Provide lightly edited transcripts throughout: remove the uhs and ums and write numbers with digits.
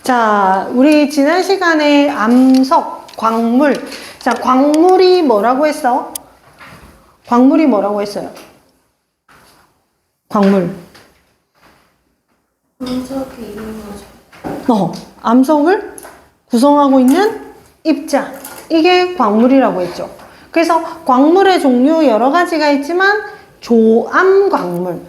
자, 우리 지난 시간에 암석, 광물. 자, 광물이 뭐라고 했어? 광물이 뭐라고 했어요? 광물. 암석이 있는 거죠. 암석을 구성하고 있는 입자. 이게 광물이라고 했죠. 그래서 광물의 종류 여러 가지가 있지만 조암 광물.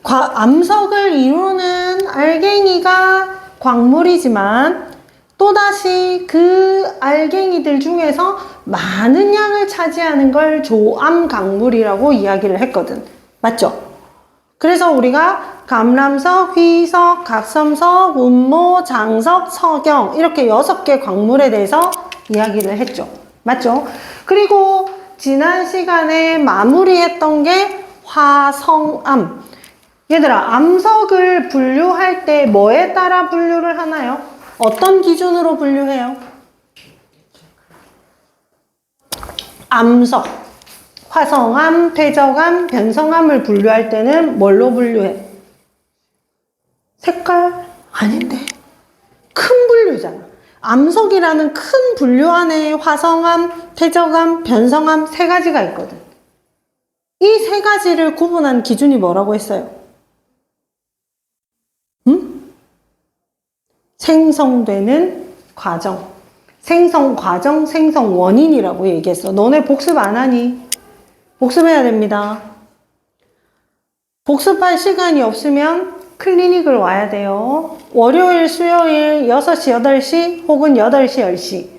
암석을 이루는 알갱이가 광물이지만 또다시 그 알갱이들 중에서 많은 양을 차지하는 걸 조암 광물이라고 이야기를 했거든. 맞죠? 그래서 우리가 감람석, 희석, 각섬석, 운모, 장석, 석영 이렇게 6개 광물에 대해서 이야기를 했죠. 맞죠? 그리고 지난 시간에 마무리했던 게 화성암. 얘들아, 암석을 분류할 때 뭐에 따라 분류를 하나요? 어떤 기준으로 분류해요? 암석, 화성암, 퇴적암, 변성암을 분류할 때는 뭘로 분류해? 색깔? 아닌데. 큰 분류잖아. 암석이라는 큰 분류 안에 화성암, 퇴적암, 변성암 3가지가 있거든. 이 3가지를 구분한 기준이 뭐라고 했어요? 생성되는 과정. 생성 과정, 생성 원인이라고 얘기했어. 너네 복습 안 하니? 복습해야 됩니다. 복습할 시간이 없으면 클리닉을 와야 돼요. 월요일, 수요일 6시, 8시 혹은 8시, 10시.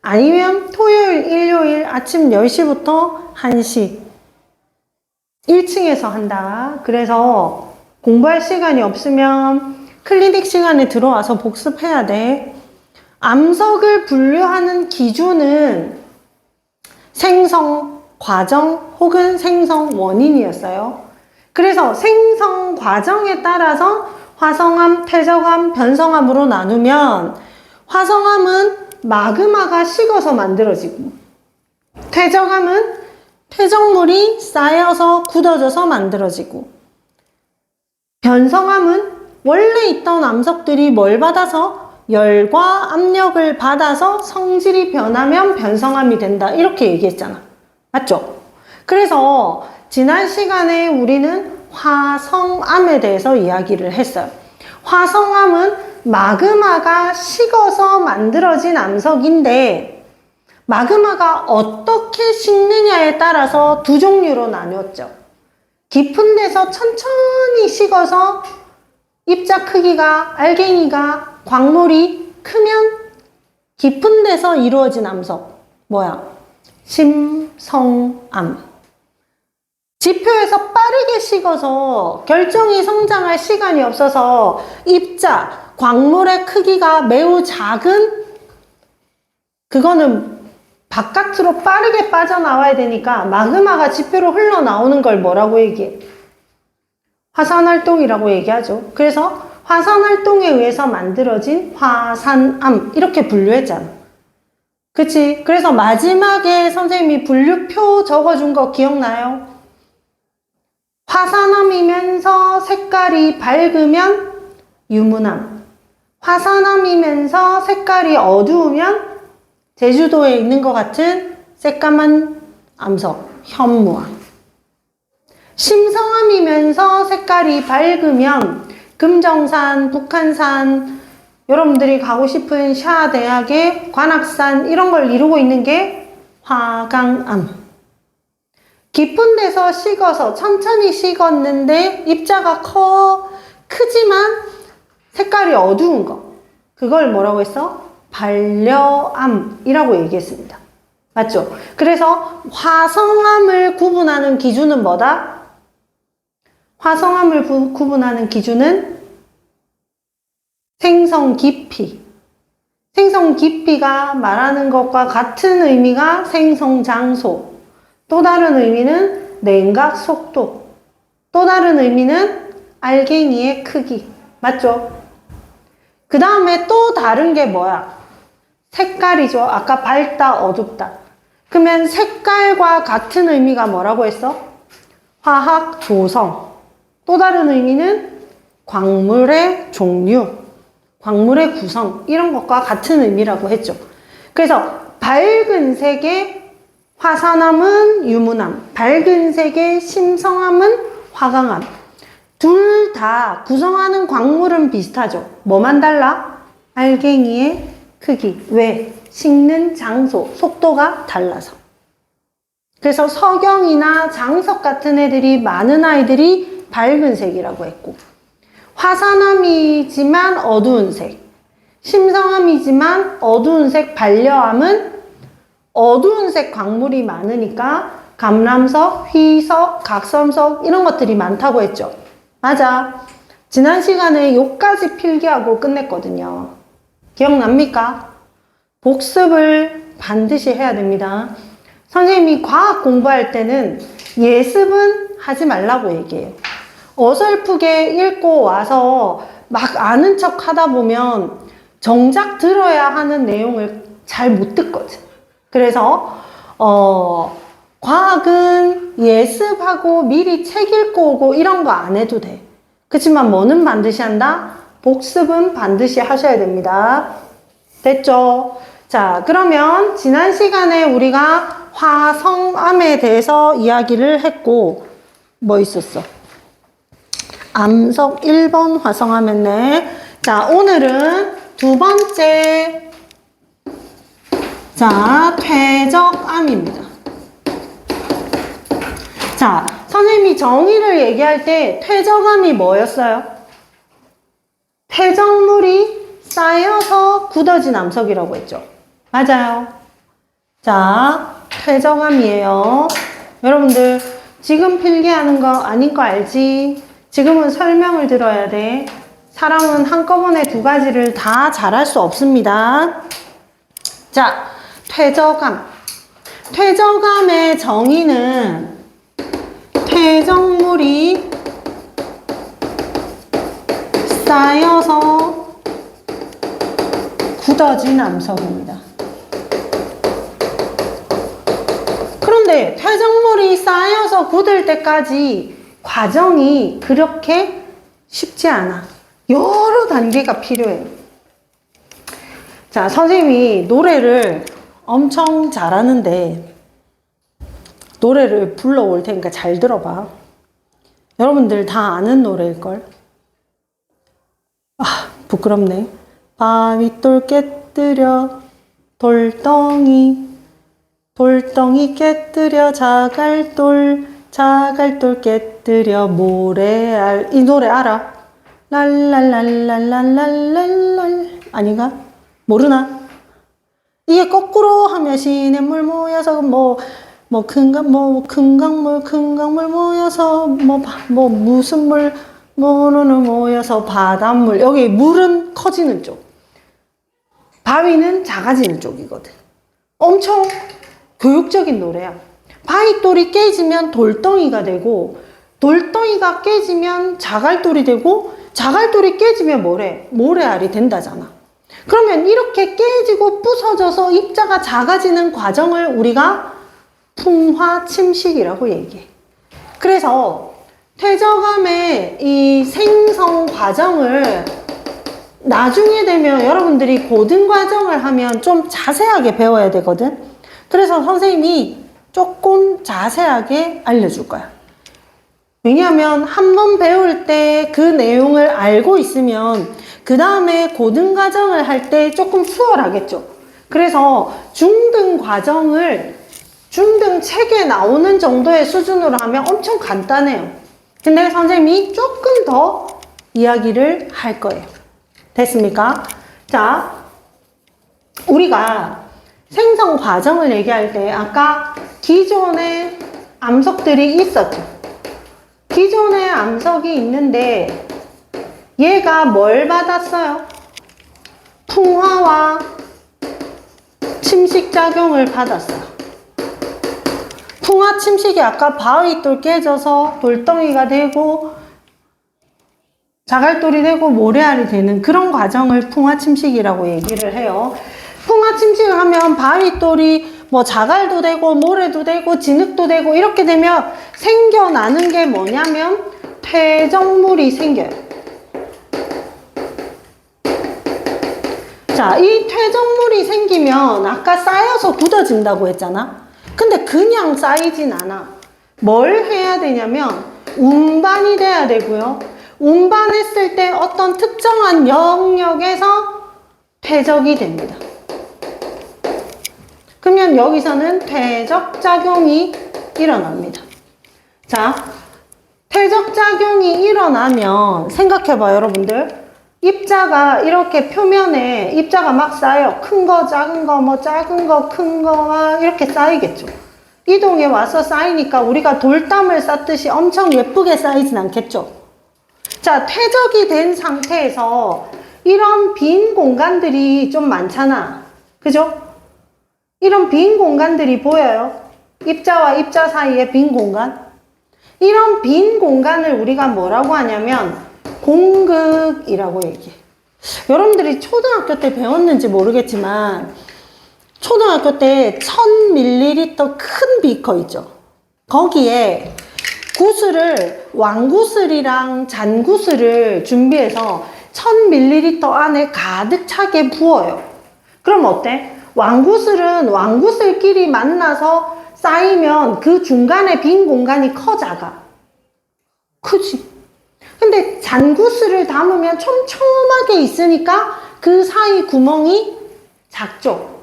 아니면 토요일, 일요일 아침 10시부터 1시. 1층에서 한다. 그래서 공부할 시간이 없으면 클리닉 시간에 들어와서 복습해야 돼. 암석을 분류하는 기준은 생성 과정 혹은 생성 원인이었어요. 그래서 생성 과정에 따라서 화성암, 퇴적암, 변성암으로 나누면 화성암은 마그마가 식어서 만들어지고 퇴적암은 퇴적물이 쌓여서 굳어져서 만들어지고 변성암은 원래 있던 암석들이 뭘 받아서? 열과 압력을 받아서 성질이 변하면 변성암이 된다. 이렇게 얘기했잖아. 맞죠? 그래서 지난 시간에 우리는 화성암에 대해서 이야기를 했어요. 화성암은 마그마가 식어서 만들어진 암석인데 마그마가 어떻게 식느냐에 따라서 2종류로 나뉘었죠. 깊은 데서 천천히 식어서 입자 크기가, 알갱이가, 광물이 크면 깊은 데서 이루어진 암석. 뭐야? 심성암. 지표에서 빠르게 식어서 결정이 성장할 시간이 없어서 입자, 광물의 크기가 매우 작은 그거는 바깥으로 빠르게 빠져나와야 되니까 마그마가 지표로 흘러나오는 걸 뭐라고 얘기해? 화산활동이라고 얘기하죠. 그래서 화산활동에 의해서 만들어진 화산암 이렇게 분류했잖아. 그치? 그래서 마지막에 선생님이 분류표 적어준 거 기억나요? 화산암이면서 색깔이 밝으면 유문암, 화산암이면서 색깔이 어두우면 제주도에 있는 것 같은 새까만 암석, 현무암. 심성암이면서 색깔이 밝으면 금정산, 북한산, 여러분들이 가고 싶은 샤 대학의 관악산 이런 걸 이루고 있는 게 화강암. 깊은 데서 식어서 천천히 식었는데 입자가 크지만 색깔이 어두운 거. 그걸 뭐라고 했어? 반려암이라고 얘기했습니다. 맞죠? 그래서 화성암을 구분하는 기준은 뭐다? 화성암을 구분하는 기준은 생성 깊이. 생성 깊이가 말하는 것과 같은 의미가 생성 장소. 또 다른 의미는 냉각 속도. 또 다른 의미는 알갱이의 크기. 맞죠? 그 다음에 또 다른 게 뭐야? 색깔이죠. 아까 밝다, 어둡다. 그러면 색깔과 같은 의미가 뭐라고 했어? 화학 조성. 또 다른 의미는 광물의 종류. 광물의 구성 이런 것과 같은 의미라고 했죠. 그래서 밝은 색의 화산암은 유문암, 밝은 색의 심성암은 화강암. 둘 다 구성하는 광물은 비슷하죠. 뭐만 달라? 알갱이의 크기. 왜? 식는 장소, 속도가 달라서. 그래서 석영이나 장석 같은 애들이 많은 아이들이 밝은 색이라고 했고, 화산암이지만 어두운 색, 심성암이지만 어두운 색 반려암은 어두운 색 광물이 많으니까 감람석, 휘석, 각섬석 이런 것들이 많다고 했죠. 맞아. 지난 시간에 요까지 필기하고 끝냈거든요. 기억납니까? 복습을 반드시 해야 됩니다. 선생님이 과학 공부할 때는 예습은 하지 말라고 얘기해요. 어설프게 읽고 와서 막 아는 척 하다 보면 정작 들어야 하는 내용을 잘 못 듣거든. 그래서 과학은 예습하고 미리 책 읽고 오고 이런 거 안 해도 돼. 그치만 뭐는 반드시 한다? 복습은 반드시 하셔야 됩니다. 됐죠? 자, 그러면 지난 시간에 우리가 화성암에 대해서 이야기를 했고, 뭐 있었어? 암석 1번 화성암 했네. 자, 오늘은 두 번째, 자, 퇴적암입니다. 자, 선생님이 정의를 얘기할 때 퇴적암이 뭐였어요? 퇴적물이 쌓여서 굳어진 암석이라고 했죠. 맞아요. 자, 퇴적암이에요. 여러분들 지금 필기하는 거 아닌 거 알지? 지금은 설명을 들어야 돼. 사람은 한꺼번에 두 가지를 다 잘할 수 없습니다. 자, 퇴적암. 퇴적암의 정의는 퇴적물이 쌓여서 굳어진 암석입니다. 그런데 퇴적물이 쌓여서 굳을 때까지 과정이 그렇게 쉽지 않아. 여러 단계가 필요해요. 자, 선생님이 노래를 엄청 잘하는데 노래를 불러올 테니까 잘 들어봐. 여러분들 다 아는 노래일걸? 아, 부끄럽네. 바위돌 깨뜨려 돌덩이 깨뜨려 자갈돌 깨뜨려 모래알. 이 노래 알아? 랄랄랄랄랄랄랄랄 아닌가? 모르나? 이게 거꾸로 하면 시냇물 모여서 큰 강물 모여서 무슨 물 모르는 모여서 바닷물. 여기 물은 커지는 쪽, 바위는 작아지는 쪽이거든. 엄청 교육적인 노래야. 바위돌이 깨지면 돌덩이가 되고, 돌덩이가 깨지면 자갈돌이 되고, 자갈돌이 깨지면 모래알이 된다잖아. 그러면 이렇게 깨지고 부서져서 입자가 작아지는 과정을 우리가 풍화침식이라고 얘기해. 그래서 퇴적암의 이 생성 과정을 나중에 되면 여러분들이 고등 과정을 하면 좀 자세하게 배워야 되거든. 그래서 선생님이 조금 자세하게 알려줄 거야. 왜냐하면 한 번 배울 때 그 내용을 알고 있으면 그 다음에 고등 과정을 할 때 조금 수월하겠죠. 그래서 중등 과정을 중등 책에 나오는 정도의 수준으로 하면 엄청 간단해요. 근데 선생님이 조금 더 이야기를 할 거예요. 됐습니까? 자, 우리가 생성 과정을 얘기할 때 아까 기존의 암석들이 있었죠. 기존의 암석이 있는데 얘가 뭘 받았어요? 풍화와 침식작용을 받았어요. 풍화 침식이 아까 바위돌 깨져서 돌덩이가 되고 자갈돌이 되고 모래알이 되는 그런 과정을 풍화 침식이라고 얘기를 해요. 풍화 침식을 하면 바위돌이 자갈도 되고 모래도 되고 진흙도 되고 이렇게 되면 생겨나는 게 뭐냐면 퇴적물이 생겨요. 자, 이 퇴적물이 생기면 아까 쌓여서 굳어진다고 했잖아. 근데 그냥 쌓이진 않아. 뭘 해야 되냐면 운반이 돼야 되고요. 운반했을 때 어떤 특정한 영역에서 퇴적이 됩니다. 그러면 여기서는 퇴적작용이 일어납니다. 자, 퇴적작용이 일어나면 생각해봐요, 여러분들. 입자가 이렇게 표면에 입자가 막 쌓여. 큰 거, 작은 거, 뭐 작은 거, 큰 거와 이렇게 쌓이겠죠. 이동해 와서 쌓이니까 우리가 돌담을 쌓듯이 엄청 예쁘게 쌓이진 않겠죠. 자, 퇴적이 된 상태에서 이런 빈 공간들이 좀 많잖아. 그죠? 이런 빈 공간들이 보여요. 입자와 입자 사이에 빈 공간. 이런 빈 공간을 우리가 뭐라고 하냐면 공극이라고 얘기해. 여러분들이 초등학교 때 배웠는지 모르겠지만 초등학교 때 1000ml 큰 비커 있죠. 거기에 구슬을 왕구슬이랑 잔구슬을 준비해서 1000ml 안에 가득 차게 부어요. 그럼 어때? 왕구슬은 왕구슬끼리 만나서 쌓이면 그 중간에 빈 공간이 커, 작아? 크지. 근데 잔구슬을 담으면 촘촘하게 있으니까 그 사이 구멍이 작죠.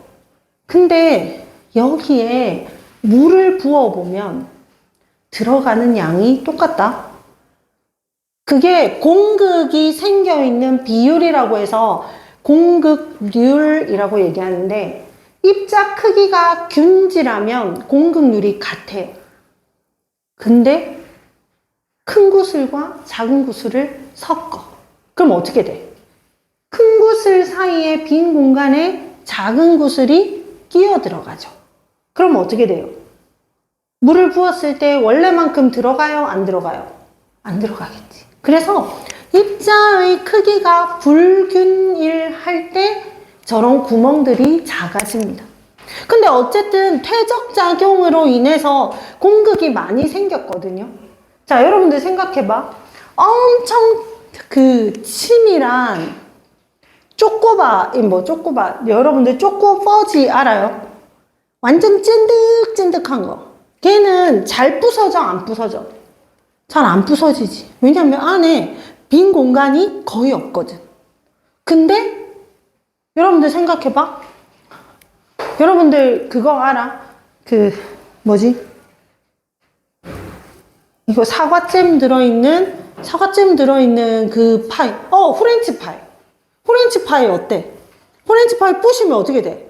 근데 여기에 물을 부어보면 들어가는 양이 똑같다. 그게 공극이 생겨있는 비율이라고 해서 공극률이라고 얘기하는데 입자 크기가 균질하면 공극률이 같아요. 근데 큰 구슬과 작은 구슬을 섞어. 그럼 어떻게 돼? 큰 구슬 사이에 빈 공간에 작은 구슬이 끼어 들어가죠. 그럼 어떻게 돼요? 물을 부었을 때 원래만큼 들어가요? 안 들어가요? 안 들어가겠지. 그래서 입자의 크기가 불균일할 때 저런 구멍들이 작아집니다. 근데 어쨌든 퇴적작용으로 인해서 공극이 많이 생겼거든요. 자, 여러분들 생각해봐. 엄청 그 치밀한 쪼꼬바, 여러분들 쪼꼬퍼지 알아요? 완전 찐득찐득한 거. 걔는 잘 부서져, 안 부서져? 잘 안 부서지지. 왜냐면 안에 빈 공간이 거의 없거든. 근데 여러분들 생각해봐. 여러분들 그거 알아? 이거 사과잼 들어있는 그 파이. 프렌치 파이. 프렌치 파이 어때? 프렌치 파이 부시면 어떻게 돼?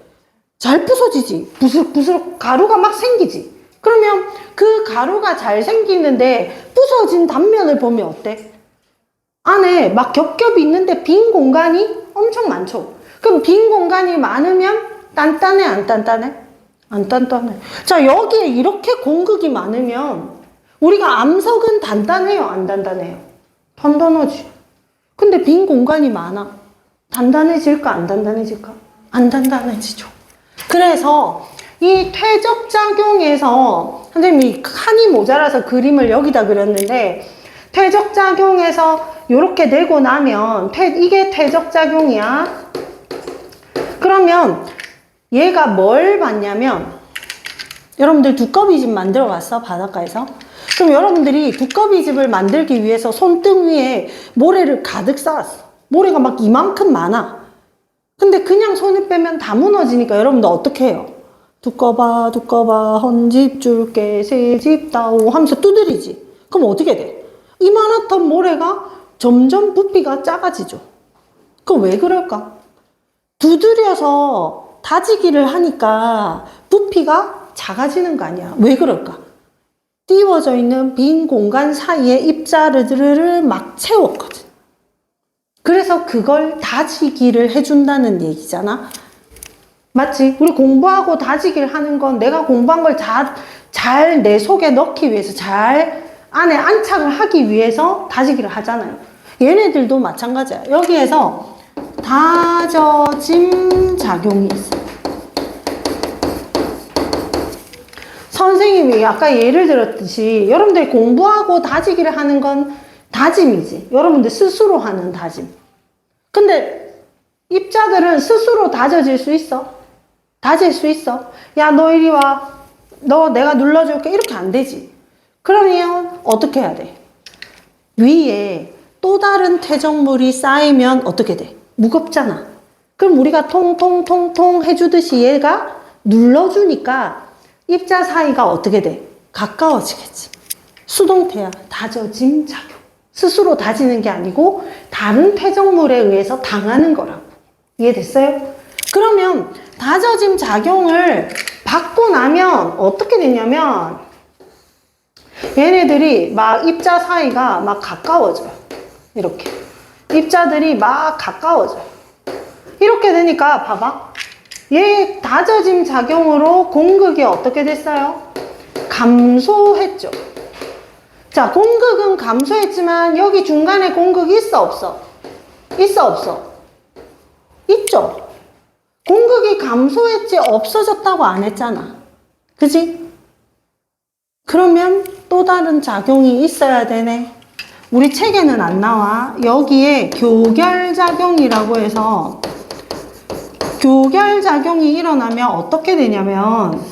잘 부서지지. 부스럭부스럭 가루가 막 생기지. 그러면 그 가루가 잘 생기는데 부서진 단면을 보면 어때? 안에 막 겹겹이 있는데 빈 공간이 엄청 많죠. 그럼 빈 공간이 많으면 단단해, 안 단단해? 안 단단해. 자, 여기에 이렇게 공극이 많으면 우리가 암석은 단단해요, 안 단단해요? 단단하지. 근데 빈 공간이 많아. 단단해질까, 안 단단해질까? 안 단단해지죠. 그래서 이 퇴적작용에서 선생님이 칸이 모자라서 그림을 여기다 그렸는데 퇴적작용에서 이렇게 되고 나면 이게 퇴적작용이야. 그러면 얘가 뭘 봤냐면 여러분들 두꺼비집 만들어 봤어? 바닷가에서? 그럼 여러분들이 두꺼비집을 만들기 위해서 손등 위에 모래를 가득 쌓았어. 모래가 막 이만큼 많아. 근데 그냥 손을 빼면 다 무너지니까 여러분들 어떻게 해요? 두꺼봐 헌집 줄게 새집 다오 하면서 두드리지. 그럼 어떻게 돼? 이만했던 모래가 점점 부피가 작아지죠. 그럼 왜 그럴까? 두드려서 다지기를 하니까 부피가 작아지는 거 아니야. 왜 그럴까? 띄워져 있는 빈 공간 사이에 입자들을 막 채웠거든. 그래서 그걸 다지기를 해준다는 얘기잖아. 맞지? 우리 공부하고 다지기를 하는 건 내가 공부한 걸 잘 내 속에 넣기 위해서, 잘 안에 안착을 하기 위해서 다지기를 하잖아요. 얘네들도 마찬가지야. 여기에서 다져짐 작용이 있어요. 선생님이 아까 예를 들었듯이 여러분들이 공부하고 다지기를 하는 건 다짐이지. 여러분들 스스로 하는 다짐. 근데 입자들은 스스로 다져질 수 있어. 다질 수 있어. 야, 너 이리 와. 너 내가 눌러줄게. 이렇게 안 되지. 그러면 어떻게 해야 돼? 위에 또 다른 퇴적물이 쌓이면 어떻게 돼? 무겁잖아. 그럼 우리가 통통통통 해주듯이 얘가 눌러주니까 입자 사이가 어떻게 돼? 가까워지겠지. 수동태야. 다져짐 작용. 스스로 다지는 게 아니고 다른 퇴적물에 의해서 당하는 거라고. 이해됐어요? 그러면 다져짐 작용을 받고 나면 어떻게 되냐면 얘네들이 막 입자 사이가 막 가까워져요. 이렇게. 입자들이 막 가까워져요. 이렇게 되니까 봐봐. 얘 다져짐 작용으로 공극이 어떻게 됐어요? 감소했죠. 자, 공극은 감소했지만 여기 중간에 공극이 있어 없어? 있어 없어? 있죠. 공극이 감소했지 없어졌다고 안 했잖아. 그지? 그러면 또 다른 작용이 있어야 되네. 우리 책에는 안 나와. 여기에 교결작용이라고 해서 교결작용이 일어나면 어떻게 되냐면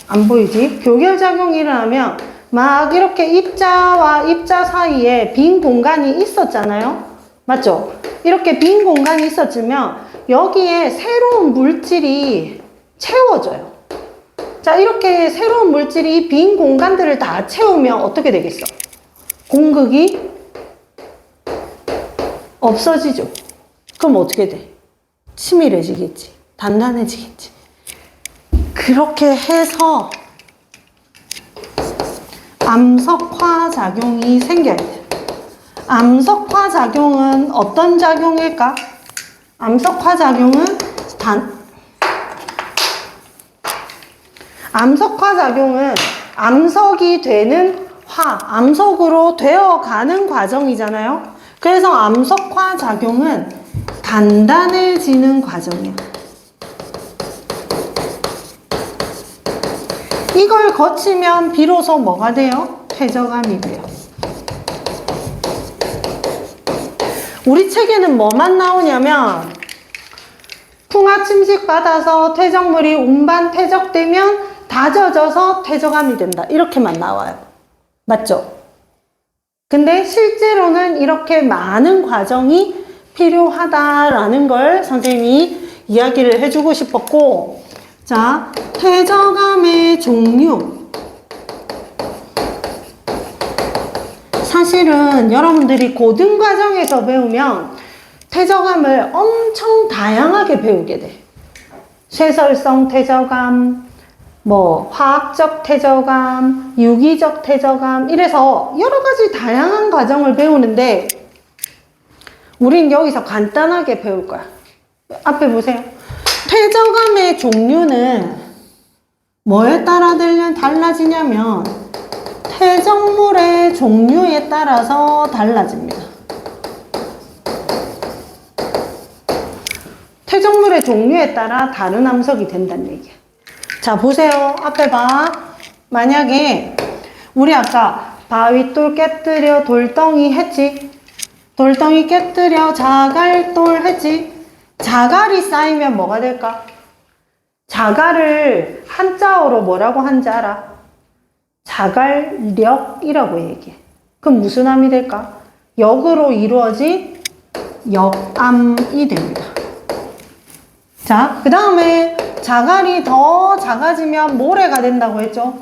안 보이지? 교결작용이 일어나면 막 이렇게 입자와 입자 사이에 빈 공간이 있었잖아요. 맞죠? 이렇게 빈 공간이 있었으면 여기에 새로운 물질이 채워져요. 자, 이렇게 새로운 물질이 빈 공간들을 다 채우면 어떻게 되겠어? 공극이 없어지죠. 그럼 어떻게 돼? 치밀해지겠지. 단단해지겠지. 그렇게 해서 암석화 작용이 생겨야 돼요. 암석화 작용은 어떤 작용일까? 암석화 작용은 암석화 작용은 암석이 되는 암석으로 되어가는 과정이잖아요. 그래서 암석화 작용은 단단해지는 과정이야. 이걸 거치면 비로소 뭐가 돼요? 퇴적암이 돼요. 우리 책에는 뭐만 나오냐면 풍화 침식 받아서 퇴적물이 운반 퇴적되면 다져져서 퇴적암이 된다. 이렇게만 나와요. 맞죠? 근데 실제로는 이렇게 많은 과정이 필요하다라는 걸 선생님이 이야기를 해주고 싶었고, 자, 퇴적암의 종류. 사실은 여러분들이 고등과정에서 배우면 퇴적암을 엄청 다양하게 배우게 돼. 쇠설성 퇴적암, 뭐 화학적 퇴적암, 유기적 퇴적암, 이래서 여러 가지 다양한 과정을 배우는데 우린 여기서 간단하게 배울 거야. 앞에 보세요. 퇴적암의 종류는 뭐에 따라 달라지냐면 퇴적물의 종류에 따라서 달라집니다. 퇴적물의 종류에 따라 다른 암석이 된다는 얘기야. 자, 보세요. 앞에 봐. 만약에 우리 아까 바위돌 깨뜨려 돌덩이 했지? 돌덩이 깨뜨려 자갈돌 했지? 자갈이 쌓이면 뭐가 될까? 자갈을 한자어로 뭐라고 한지 알아? 자갈력이라고 얘기해. 그럼 무슨 암이 될까? 역으로 이루어진 역암이 됩니다. 자, 그 다음에 자갈이 더 작아지면 모래가 된다고 했죠.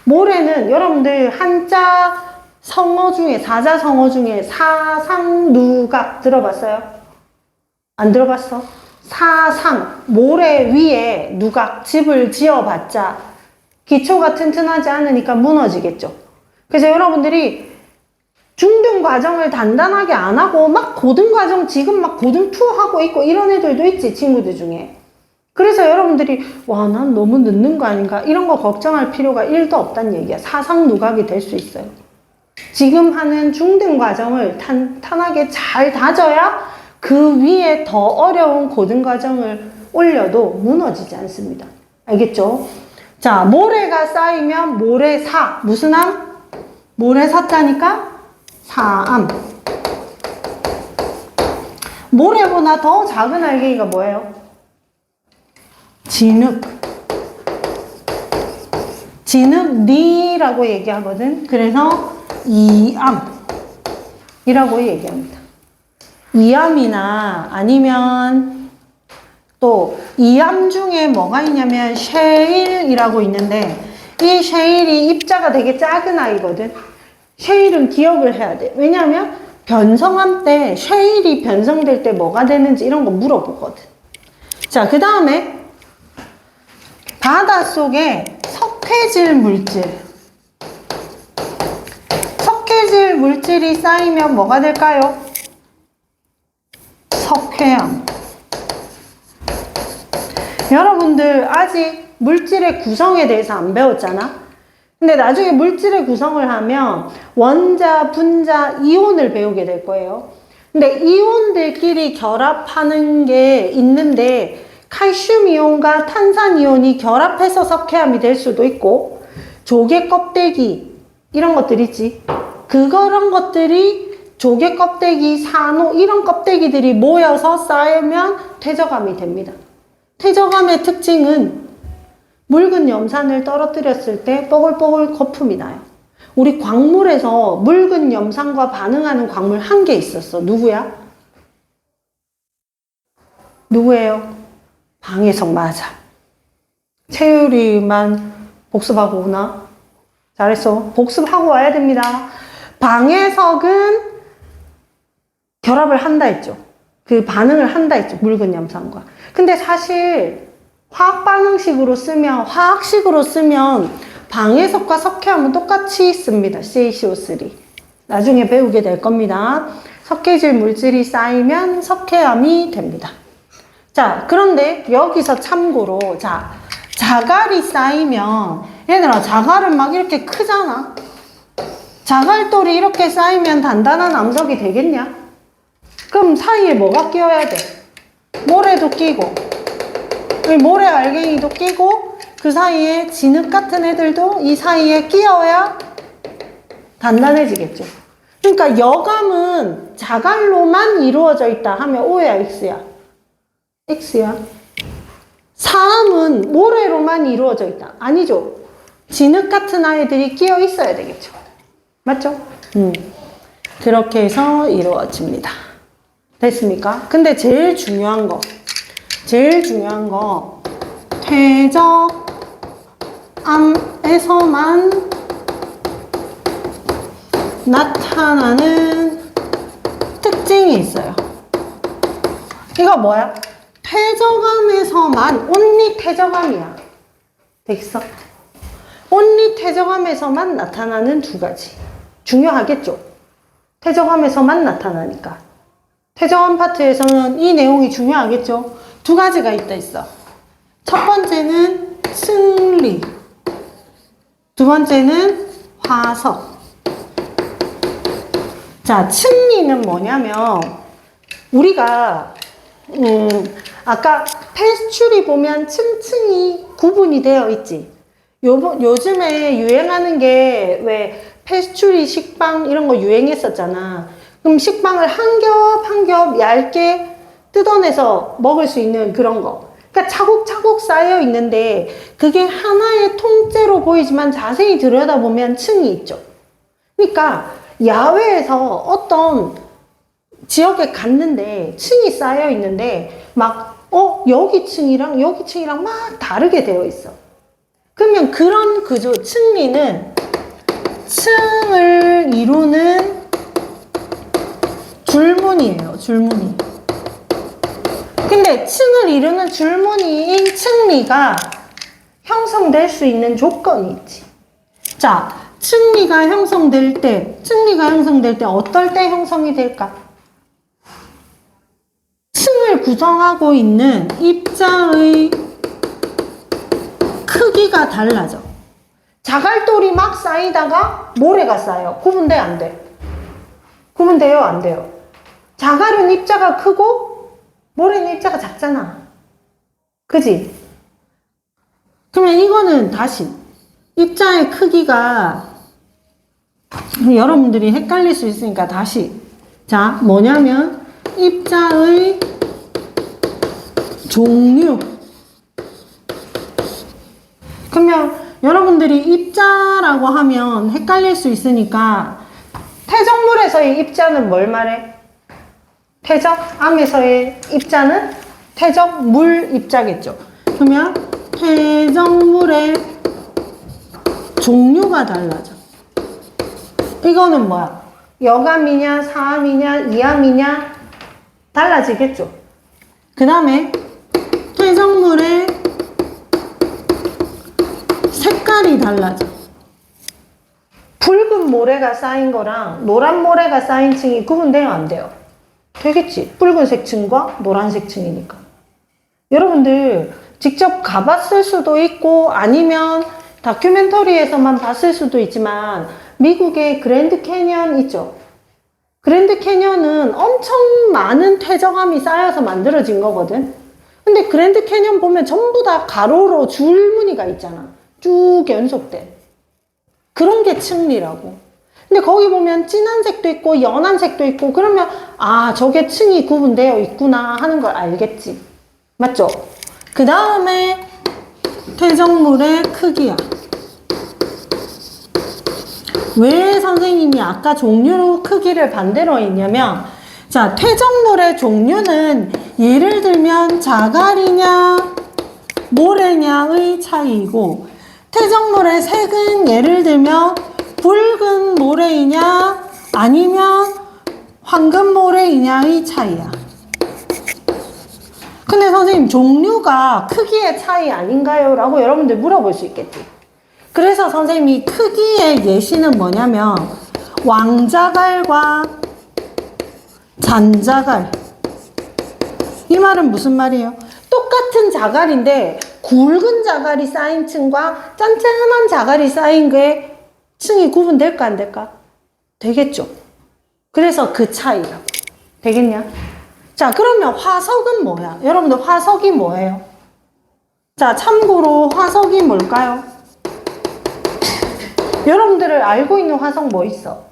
모래는 여러분들 한자 성어 중에, 사자성어 중에 사상누각 들어봤어요? 안 들어봤어? 사상, 모래 위에 누각, 집을 지어봤자 기초가 튼튼하지 않으니까 무너지겠죠. 그래서 여러분들이 중등 과정을 단단하게 안 하고 막 고등 과정 지금 막 고등 2 하고 있고 이런 애들도 있지, 친구들 중에. 그래서 여러분들이 와, 난 너무 늦는 거 아닌가 이런 거 걱정할 필요가 1도 없다는 얘기야. 사상 누각이 될 수 있어요. 지금 하는 중등 과정을 탄탄하게 잘 다져야 그 위에 더 어려운 고등 과정을 올려도 무너지지 않습니다. 알겠죠? 자, 모래가 쌓이면 모래사. 무슨 암? 모래사자니까 사암. 모래보다 더 작은 알갱이가 뭐예요? 진흙. 진흙리라고 얘기하거든. 그래서 이암이라고 얘기합니다. 이암이나 아니면 또 이암 중에 뭐가 있냐면 셰일이라고 있는데, 이 셰일이 입자가 되게 작은 아이거든. 셰일은 기억을 해야 돼. 왜냐하면 변성함 때 셰일이 변성될 때 뭐가 되는지 이런 거 물어보거든. 자, 그 다음에 바닷속에 석회질 물질. 석회질 물질이 쌓이면 뭐가 될까요? 석회암. 여러분들 아직 물질의 구성에 대해서 안 배웠잖아? 근데 나중에 물질의 구성을 하면 원자, 분자, 이온을 배우게 될 거예요. 근데 이온들끼리 결합하는 게 있는데, 칼슘 이온과 탄산 이온이 결합해서 석회암이 될 수도 있고, 조개 껍데기 이런 것들 있지. 그런 것들이 조개 껍데기, 산호 이런 껍데기들이 모여서 쌓이면 퇴적암이 됩니다. 퇴적암의 특징은 묽은 염산을 떨어뜨렸을 때 뽀글뽀글 거품이 나요. 우리 광물에서 묽은 염산과 반응하는 광물 한 개 있었어. 누구야? 누구예요? 방해석. 맞아. 채율이만 복습하고 오나? 잘했어. 복습하고 와야 됩니다. 방해석은 결합을 한다 했죠. 그 반응을 한다 했죠. 묽은 염산과. 근데 사실 화학 반응식으로 쓰면, 화학식으로 쓰면 방해석과 석회암은 똑같이 씁니다. CaCO3. 나중에 배우게 될 겁니다. 석회질 물질이 쌓이면 석회암이 됩니다. 자, 그런데 여기서 참고로, 자, 자갈이 쌓이면, 얘들아, 자갈은 막 이렇게 크잖아? 자갈돌이 이렇게 쌓이면 단단한 암석이 되겠냐? 그럼 사이에 뭐가 끼어야 돼? 모래도 끼고, 모래 알갱이도 끼고, 그 사이에 진흙 같은 애들도 이 사이에 끼어야 단단해지겠죠. 그러니까 여감은 자갈로만 이루어져 있다 하면 O야, X야? X야. 사암은 모래로만 이루어져 있다. 아니죠. 진흙 같은 아이들이 끼어 있어야 되겠죠. 맞죠? 그렇게 해서 이루어집니다. 됐습니까? 근데 제일 중요한 거, 퇴적암에서만 나타나는 특징이 있어요. 이거 뭐야? 퇴적암에서만, 온리 퇴적암이야. 됐어? 온리 퇴적암에서만 나타나는 두 가지. 중요하겠죠? 퇴적암에서만 나타나니까. 퇴적암 파트에서는 이 내용이 중요하겠죠? 두 가지가 있어. 첫 번째는 층리, 두 번째는 화석. 자, 층리는 뭐냐면, 우리가 아까 페스츄리 보면 층층이 구분이 되어 있지. 요즘에 유행하는 게 왜 페스츄리 식빵 이런 거 유행했었잖아. 그럼 식빵을 한 겹 얇게 뜯어내서 먹을 수 있는 그런 거. 그러니까 차곡차곡 쌓여 있는데 그게 하나의 통째로 보이지만 자세히 들여다보면 층이 있죠. 그러니까 야외에서 어떤 지역에 갔는데 층이 쌓여 있는데 막 여기 층이랑 여기 층이랑 막 다르게 되어 있어. 그러면 그런 구조, 층리는 층을 이루는 줄무늬예요. 줄무늬. 근데 층을 이루는 줄무늬인 층리가 형성될 수 있는 조건이 있지. 자, 층리가 형성될 때 어떨 때 형성이 될까? 층을 구성하고 있는 입자의 크기가 달라져. 자갈돌이 막 쌓이다가 모래가 쌓여. 구분돼, 안 돼? 구분돼요, 안 돼요? 자갈은 입자가 크고 모래는 입자가 작잖아. 그지? 그러면 이거는 다시 입자의 크기가, 여러분들이 헷갈릴 수 있으니까 다시. 자, 뭐냐면 입자의 종류. 그러면 여러분들이 입자라고 하면 헷갈릴 수 있으니까 퇴적물에서의 입자는 뭘 말해? 퇴적암에서의 입자는 퇴적물 입자겠죠. 그러면 퇴적물의 종류가 달라져. 이거는 뭐야? 여감이냐, 사암이냐, 이암이냐 달라지겠죠. 그 다음에 퇴적물의 색깔이 달라져. 붉은 모래가 쌓인 거랑 노란 모래가 쌓인 층이 구분돼요, 안 돼요? 되겠지. 붉은색 층과 노란색 층이니까. 여러분들 직접 가봤을 수도 있고 아니면 다큐멘터리에서만 봤을 수도 있지만 미국의 그랜드 캐니언 있죠. 그랜드 캐니언은 엄청 많은 퇴적암이 쌓여서 만들어진 거거든. 근데 그랜드 캐니언 보면 전부 다 가로로 줄무늬가 있잖아. 쭉 연속된. 그런 게 층리라고. 근데 거기 보면 진한 색도 있고 연한 색도 있고 그러면 아 저게 층이 구분되어 있구나 하는 걸 알겠지. 맞죠? 그 다음에 퇴적물의 크기야. 왜 선생님이 아까 종류 크기를 반대로 했냐면 자 퇴적물의 종류는 예를 들면 자갈이냐 모래냐의 차이이고 퇴적물의 색은 예를 들면 붉은 모래이냐 아니면 황금 모래이냐의 차이야. 근데 선생님 종류가 크기의 차이 아닌가요? 라고 여러분들 물어볼 수 있겠지. 그래서 선생님이 크기의 예시는 뭐냐면 왕자갈과 잔자갈. 이 말은 무슨 말이에요? 똑같은 자갈인데 굵은 자갈이 쌓인 층과 짠짠한 자갈이 쌓인 게 층이 구분될까 안 될까? 되겠죠. 그래서 그 차이라고. 되겠냐? 자 그러면 화석은 뭐야? 여러분들 화석이 뭐예요? 자 참고로 화석이 뭘까요? 여러분들을 알고 있는 화석 뭐 있어?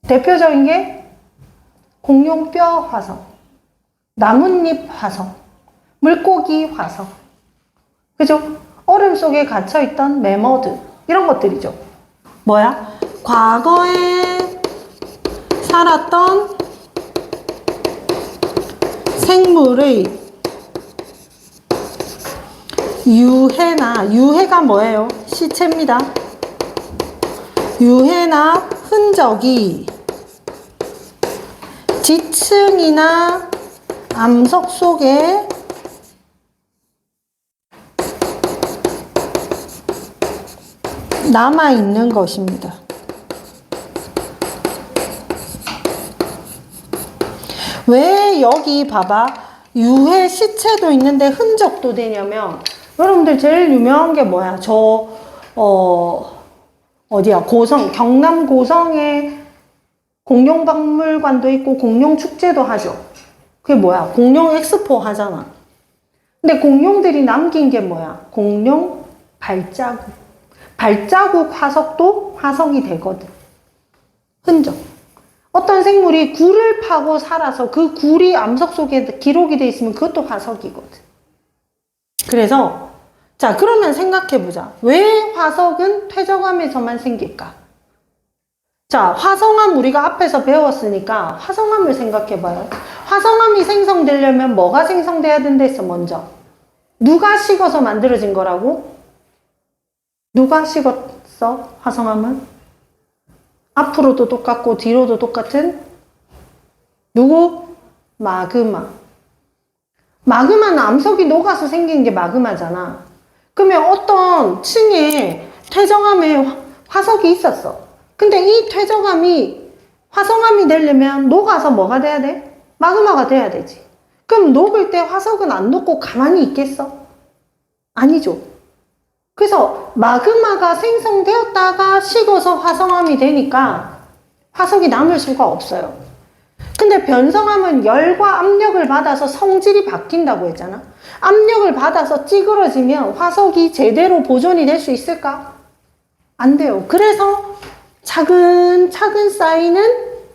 대표적인 게 공룡뼈 화석, 나뭇잎 화석, 물고기 화석, 그죠? 얼음 속에 갇혀있던 매머드 이런 것들이죠. 뭐야? 과거에 살았던 생물의 유해가 뭐예요? 시체입니다. 유해나 흔적이 지층이나 암석 속에 남아있는 것입니다. 왜 여기 봐봐 유해 시체도 있는데 흔적도 되냐면 여러분들 제일 유명한 게 뭐야? 어디야? 경남 고성에 공룡박물관도 있고 공룡축제도 하죠. 그게 뭐야? 공룡 엑스포 하잖아. 근데 공룡들이 남긴 게 뭐야? 공룡 발자국. 발자국 화석도 화석이 되거든. 흔적. 어떤 생물이 굴을 파고 살아서 그 굴이 암석 속에 기록이 돼 있으면 그것도 화석이거든. 그래서 자 그러면 생각해보자. 왜 화석은 퇴적암에서만 생길까? 자 화성암 우리가 앞에서 배웠으니까 화성암을 생각해봐요. 화성암이 생성되려면 뭐가 생성돼야 된다 했어 먼저? 누가 식어서 만들어진 거라고? 누가 식었어 화성암은? 앞으로도 똑같고 뒤로도 똑같은 누구? 마그마. 마그마는 암석이 녹아서 생긴 게 마그마잖아. 그러면 어떤 층에 퇴적암에 화석이 있었어. 근데 이 퇴적암이 화성암이 되려면 녹아서 뭐가 돼야 돼? 마그마가 돼야 되지. 그럼 녹을 때 화석은 안 녹고 가만히 있겠어? 아니죠. 그래서 마그마가 생성되었다가 식어서 화성암이 되니까 화석이 남을 수가 없어요. 근데 변성암은 열과 압력을 받아서 성질이 바뀐다고 했잖아. 압력을 받아서 찌그러지면 화석이 제대로 보존이 될 수 있을까? 안 돼요. 그래서 차근차근 쌓이는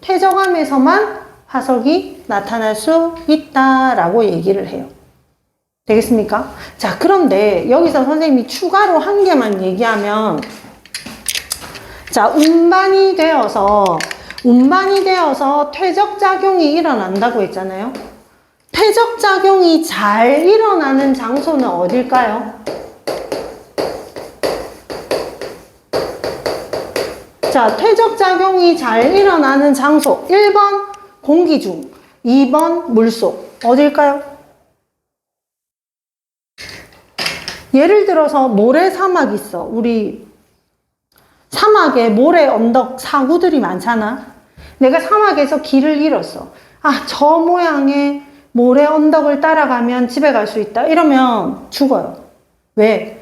퇴적암에서만 화석이 나타날 수 있다라고 얘기를 해요. 되겠습니까? 자, 그런데 여기서 선생님이 추가로 한 개만 얘기하면, 자, 운반이 되어서 퇴적작용이 일어난다고 했잖아요. 퇴적작용이 잘 일어나는 장소는 어딜까요? 자, 퇴적작용이 잘 일어나는 장소 1번 공기 중, 2번 물속. 어딜까요? 예를 들어서 모래사막 있어. 우리 사막에 모래 언덕 사구들이 많잖아. 내가 사막에서 길을 잃었어. 아, 저 모양의 모래 언덕을 따라가면 집에 갈 수 있다. 이러면 죽어요. 왜?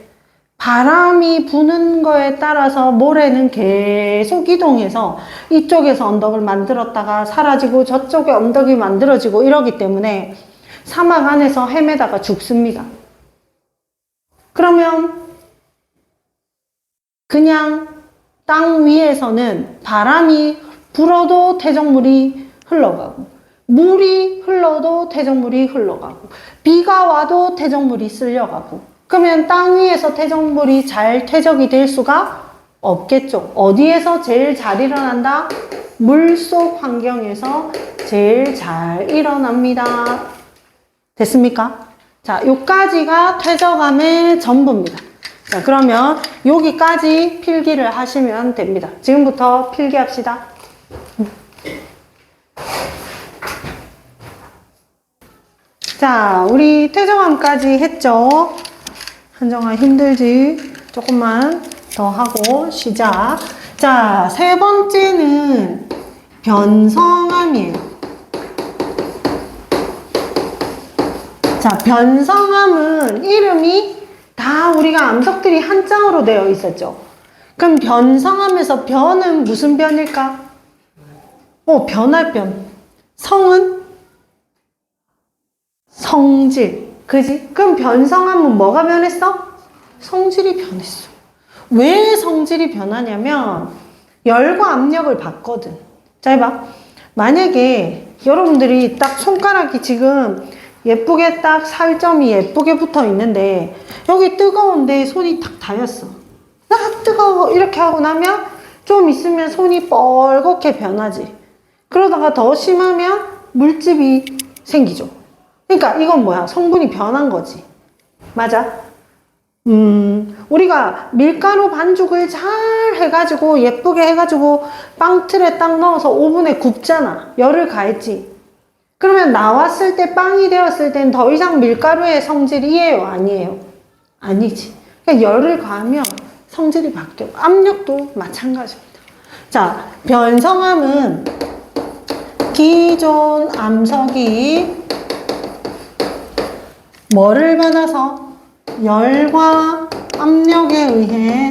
바람이 부는 거에 따라서 모래는 계속 이동해서 이쪽에서 언덕을 만들었다가 사라지고 저쪽에 언덕이 만들어지고 이러기 때문에 사막 안에서 헤매다가 죽습니다. 그러면 그냥 땅 위에서는 바람이 불어도 퇴적물이 흘러가고, 물이 흘러도 퇴적물이 흘러가고, 비가 와도 퇴적물이 쓸려가고, 그러면 땅 위에서 퇴적물이 잘 퇴적이 될 수가 없겠죠. 어디에서 제일 잘 일어난다? 물속 환경에서 제일 잘 일어납니다. 됐습니까? 자, 요까지가 퇴적암의 전부입니다. 자, 그러면 여기까지 필기를 하시면 됩니다. 지금부터 필기합시다. 자, 우리 퇴적암까지 했죠? 한정아 힘들지? 조금만 더 하고 시작. 자, 세 번째는 변성암이에요. 자, 변성암은 이름이 다 우리가 암석들이 한자어로 되어 있었죠. 그럼 변성암에서 변은 무슨 변일까? 변할 변. 성은? 성질. 그지? 그럼 변성암은 뭐가 변했어? 성질이 변했어. 왜 성질이 변하냐면 열과 압력을 받거든. 자, 해봐. 만약에 여러분들이 딱 손가락이 지금 예쁘게 딱 살점이 예쁘게 붙어 있는데 여기 뜨거운데 손이 탁 닿였어. 딱 뜨거워 이렇게 하고 나면 좀 있으면 손이 뻘겋게 변하지. 그러다가 더 심하면 물집이 생기죠. 그러니까 이건 뭐야? 성분이 변한 거지. 맞아? 우리가 밀가루 반죽을 잘 해가지고 예쁘게 해가지고 빵틀에 딱 넣어서 오븐에 굽잖아. 열을 가했지. 그러면 나왔을 때 빵이 되었을 땐 더 이상 밀가루의 성질이에요? 아니에요? 아니지. 그러니까 열을 가하면 성질이 바뀌어. 압력도 마찬가지입니다. 자, 변성암은 기존 암석이 뭐를 받아서? 열과 압력에 의해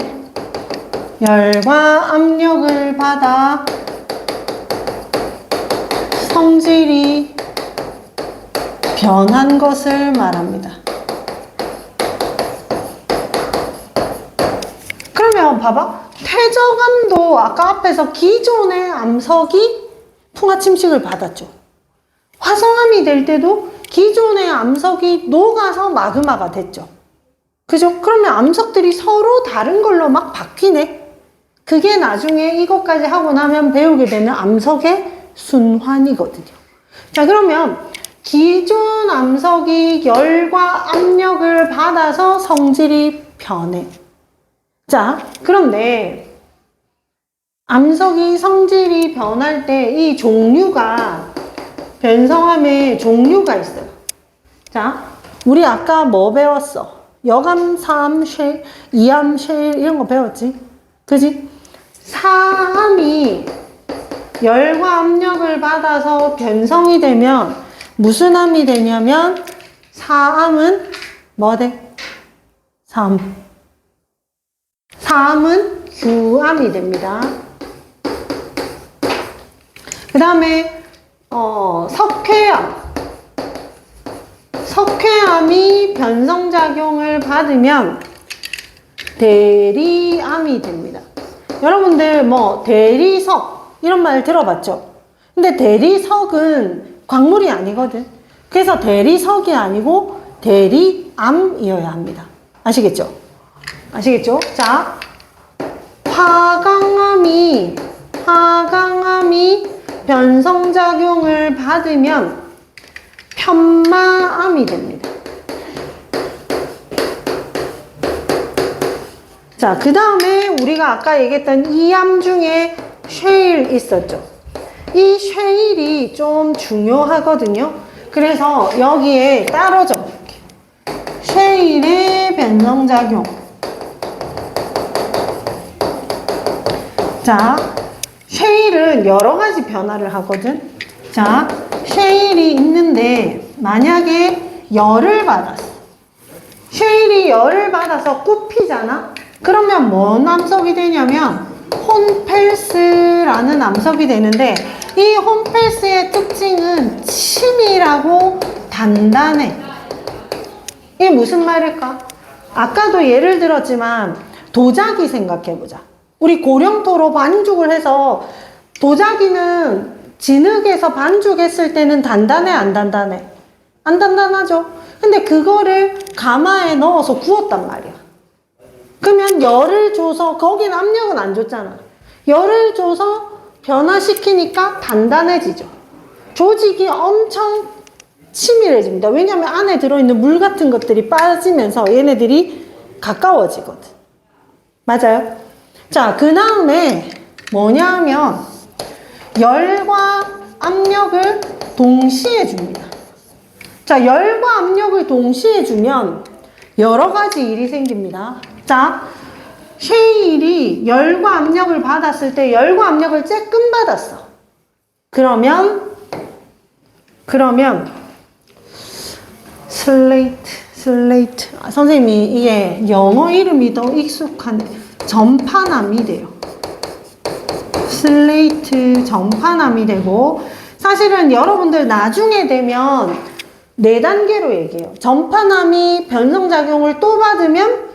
열과 압력을 받아 성질이 변한 것을 말합니다. 그러면 봐봐. 퇴적암도 아까 앞에서 기존의 암석이 풍화침식을 받았죠. 화성암이 될 때도 기존의 암석이 녹아서 마그마가 됐죠. 그죠? 그러면 암석들이 서로 다른 걸로 막 바뀌네. 그게 나중에 이것까지 하고 나면 배우게 되는 암석의 순환이거든요. 자, 그러면 기존 암석이 열과 압력을 받아서 성질이 변해. 자, 그런데 암석이 성질이 변할 때 이 종류가 변성암에 종류가 있어요. 자, 우리 아까 뭐 배웠어? 여암, 사암, 쉐일, 이암, 쉐일 이런 거 배웠지? 그지? 사암이 열과 압력을 받아서 변성이 되면 무슨 암이 되냐면 사암은 뭐 돼? 사암. 사암은 규암이 됩니다. 그 다음에 석회암. 석회암이 변성작용을 받으면 대리암이 됩니다. 여러분들 뭐 대리석 이런 말 들어봤죠? 근데 대리석은 광물이 아니거든. 그래서 대리석이 아니고 대리암이어야 합니다. 아시겠죠? 아시겠죠? 자, 화강암이 변성작용을 받으면 편마암이 됩니다. 자, 그 다음에 우리가 아까 얘기했던 이 암 중에 쉐일 있었죠. 이 쉐일이 좀 중요하거든요. 그래서 여기에 따로 적을게요. 쉐일의 변성작용. 자, 쉐일은 여러 가지 변화를 하거든. 자, 쉐일이 있는데 만약에 열을 받았어. 쉐일이 열을 받아서 굽히잖아. 그러면 뭔 암석이 되냐면 혼펠스라는 암석이 되는데, 이 혼펠스의 특징은 치밀하고 단단해. 이게 무슨 말일까? 아까도 예를 들었지만 도자기 생각해보자. 우리 고령토로 반죽을 해서 도자기는 진흙에서 반죽했을 때는 단단해, 안 단단해? 안 단단하죠? 근데 그거를 가마에 넣어서 구웠단 말이야. 그러면 열을 줘서, 거긴 압력은 안 줬잖아. 열을 줘서 변화시키니까 단단해지죠. 조직이 엄청 치밀해집니다. 왜냐하면 안에 들어있는 물 같은 것들이 빠지면서 얘네들이 가까워지거든. 맞아요? 자, 그 다음에 뭐냐면 열과 압력을 동시에 줍니다. 자, 열과 압력을 동시에 주면 여러 가지 일이 생깁니다. 자, 쉐일이 열과 압력을 받았을 때 열과 압력을 쬐끔 받았어. 그러면 슬레이트. 선생님이 이게 영어 이름이 더 익숙한데 전파남이 돼요. 슬레이트 전파남이 되고, 사실은 여러분들 나중에 되면 4단계로 얘기해요. 전파남이 변성작용을 또 받으면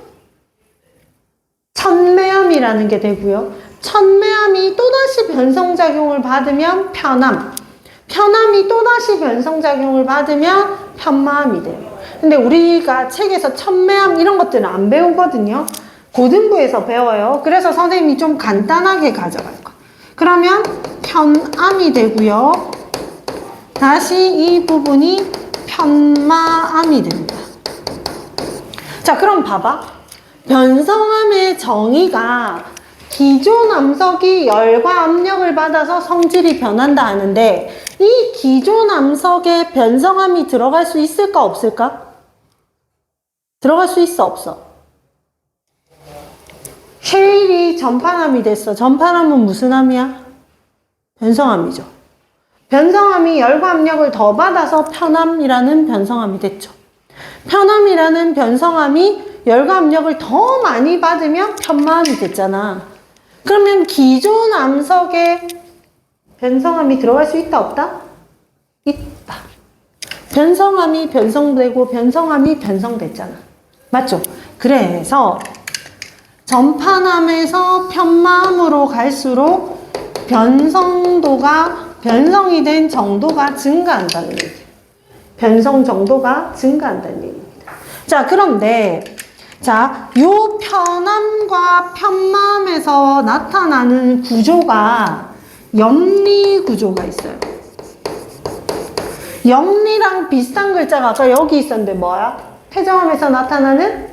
천매암이라는 게 되고요. 천매암이 또다시 변성작용을 받으면 편암이 또다시 변성작용을 받으면 편마암이 돼요. 근데 우리가 책에서 천매암 이런 것들은 안 배우거든요. 고등부에서 배워요. 그래서 선생님이 좀 간단하게 가져갈 거예요. 그러면 편암이 되고요. 다시 이 부분이 편마암이 됩니다. 자, 그럼 봐봐. 변성암의 정의가 기존 암석이 열과 압력을 받아서 성질이 변한다 하는데, 이 기존 암석에 변성암이 들어갈 수 있을까 없을까? 들어갈 수 있어 없어? 쉐일이 전파암이 됐어. 전파암은 무슨 암이야? 변성암이죠. 변성암이 열과 압력을 더 받아서 편암이라는 변성암이 됐죠. 편암이라는 변성암이 열과 압력을 더 많이 받으면 편마암이 됐잖아. 그러면 기존 암석에 변성암이 들어갈 수 있다 없다? 있다. 변성암이 변성되고 변성암이 변성됐잖아. 맞죠? 그래서 전파암에서 편마암으로 갈수록 변성이 된 정도가 증가한다는 얘기예요. 변성 정도가 증가한다는 얘기입니다. 자, 그런데 요 편암과 편마암에서 나타나는 구조가 염리 구조가 있어요. 염리랑 비슷한 글자가 아까 여기 있었는데 뭐야? 태정암에서 나타나는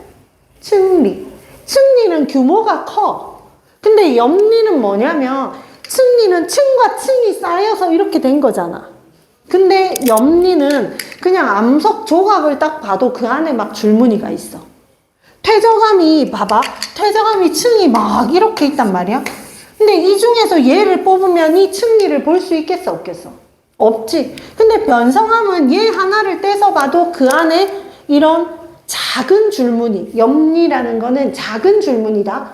층리. 층리는 규모가 커. 근데 염리는 뭐냐면 층리는 층과 층이 쌓여서 이렇게 된 거잖아. 근데 염리는 그냥 암석 조각을 딱 봐도 그 안에 막 줄무늬가 있어. 퇴적암이 봐봐. 퇴적암이 층이 막 이렇게 있단 말이야. 근데 이 중에서 얘를 뽑으면 이 층리를 볼 수 있겠어 없겠어? 없지. 근데 변성암은 얘 하나를 떼서 봐도 그 안에 이런 작은 줄무늬, 염리라는 거는 작은 줄무늬다.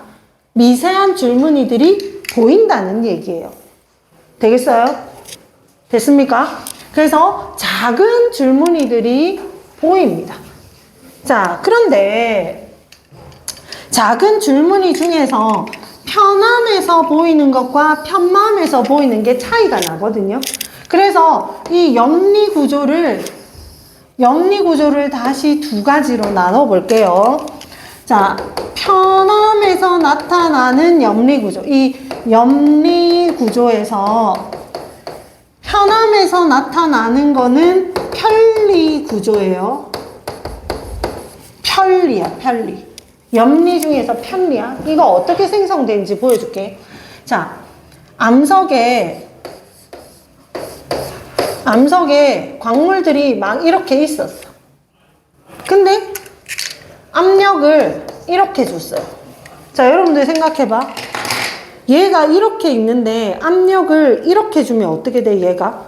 미세한 줄무늬들이 보인다는 얘기예요. 되겠어요? 됐습니까? 그래서 작은 줄무늬들이 보입니다. 자, 그런데 작은 줄무늬 중에서 편암에서 보이는 것과 편마암에서 보이는 게 차이가 나거든요. 그래서 이 염리 구조를 다시 두 가지로 나눠 볼게요. 자, 편함에서 나타나는 염리 구조. 이 염리 구조에서 편함에서 나타나는 거는 편리 구조예요. 편리야, 편리. 염리 중에서 편리야. 이거 어떻게 생성되는지 보여줄게. 자, 암석에 광물들이 막 이렇게 있었어. 근데 압력을 이렇게 줬어요. 자, 여러분들 생각해봐. 얘가 이렇게 있는데 압력을 이렇게 주면 어떻게 돼, 얘가?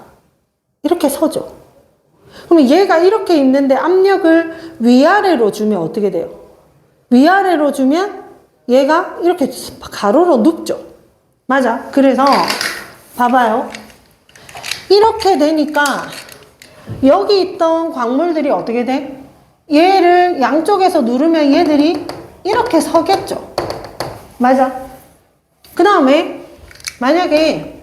이렇게 서죠. 그러면 얘가 이렇게 있는데 압력을 위아래로 주면 어떻게 돼요? 위아래로 주면 얘가 이렇게 가로로 눕죠. 맞아. 그래서 봐봐요. 이렇게 되니까 여기 있던 광물들이 어떻게 돼? 얘를 양쪽에서 누르면 얘들이 이렇게 서겠죠. 맞아. 그 다음에 만약에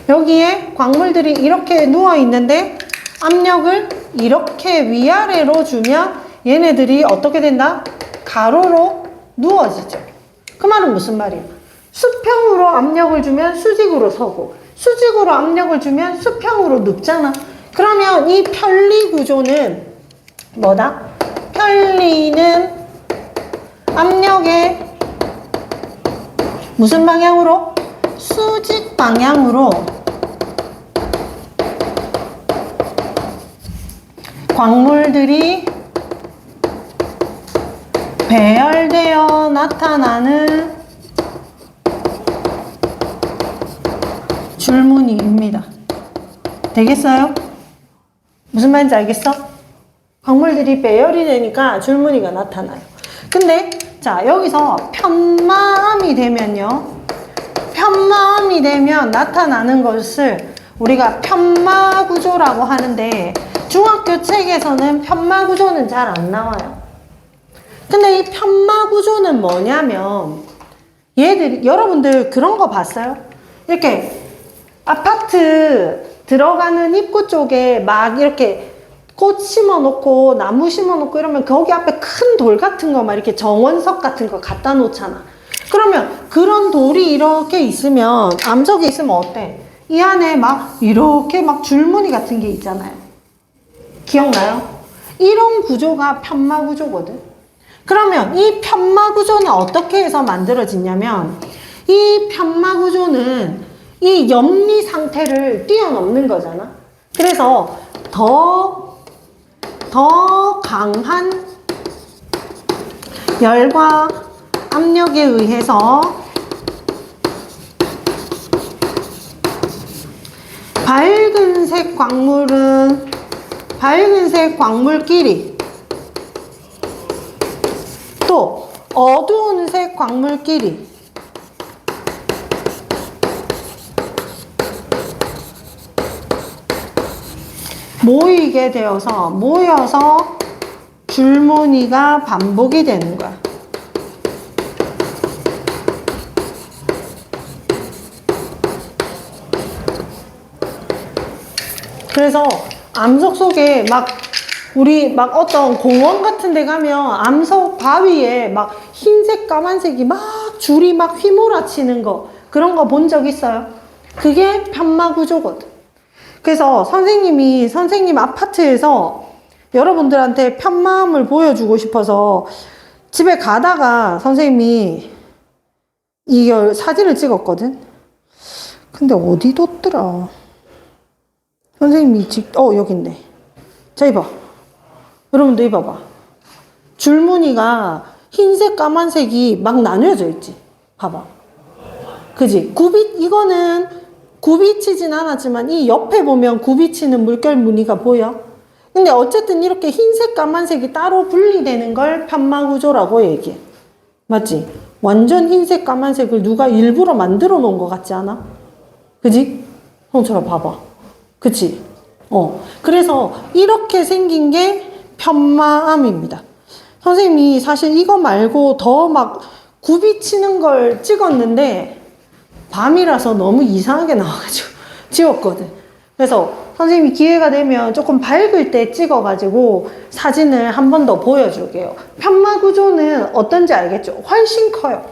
여기에 광물들이 이렇게 누워 있는데 압력을 이렇게 위아래로 주면 얘네들이 어떻게 된다? 가로로 누워지죠. 그 말은 무슨 말이야? 수평으로 압력을 주면 수직으로 서고 수직으로 압력을 주면 수평으로 눕잖아. 그러면 이 편리 구조는 뭐다? 편리는 압력의 무슨 방향으로? 수직 방향으로 광물들이 배열되어 나타나는 줄무늬입니다. 되겠어요? 무슨 말인지 알겠어? 광물들이 배열이 되니까 줄무늬가 나타나요. 근데 자, 여기서 편마암이 되면요, 편마암이 되면 나타나는 것을 우리가 편마구조라고 하는데 중학교 책에서는 편마구조는 잘 안 나와요. 근데 이 편마구조는 뭐냐면 얘들이, 여러분들 그런 거 봤어요? 이렇게 아파트 들어가는 입구 쪽에 막 이렇게 꽃 심어 놓고 나무 심어 놓고 이러면 거기 앞에 큰 돌 같은 거 막 이렇게 정원석 같은 거 갖다 놓잖아. 그러면 그런 돌이 이렇게 있으면, 암석이 있으면 어때? 이 안에 막 이렇게 막 줄무늬 같은 게 있잖아요. 기억나요? 이런 구조가 편마 구조거든. 그러면 이 편마 구조는 어떻게 해서 만들어지냐면, 이 편마 구조는 이 염리 상태를 뛰어넘는 거잖아. 그래서 더 강한 열과 압력에 의해서 밝은색 광물은 밝은색 광물끼리, 또 어두운 색 광물끼리 모이게 되어서 모여서 줄무늬가 반복이 되는 거야. 그래서 암석 속에 막 우리 막 어떤 공원 같은 데 가면 암석 바위에 막 흰색 까만색이 막 줄이 막 휘몰아치는 거, 그런 거 본 적 있어요? 그게 편마 구조거든. 그래서 선생님 아파트에서 여러분들한테 편마음을 보여주고 싶어서 집에 가다가 선생님이 이걸 사진을 찍었거든. 근데 어디 뒀더라? 선생님이 여기 있네. 자, 이봐. 여러분들 이봐봐. 줄무늬가 흰색, 까만색이 막 나뉘어져 있지. 봐봐. 그지? 이거는 굽이치진 않았지만 이 옆에 보면 굽이치는 물결 무늬가 보여. 근데 어쨌든 이렇게 흰색, 까만색이 따로 분리되는 걸 편마구조라고 얘기해. 맞지? 완전 흰색, 까만색을 누가 일부러 만들어 놓은 것 같지 않아? 그지? 형철아 봐봐. 그치? 그래서 이렇게 생긴 게 편마암입니다. 선생님이 사실 이거 말고 더 막 굽이치는 걸 찍었는데 밤이라서 너무 이상하게 나와가지고 지웠거든. 그래서 선생님이 기회가 되면 조금 밝을 때 찍어가지고 사진을 한 번 더 보여줄게요. 편마 구조는 어떤지 알겠죠? 훨씬 커요.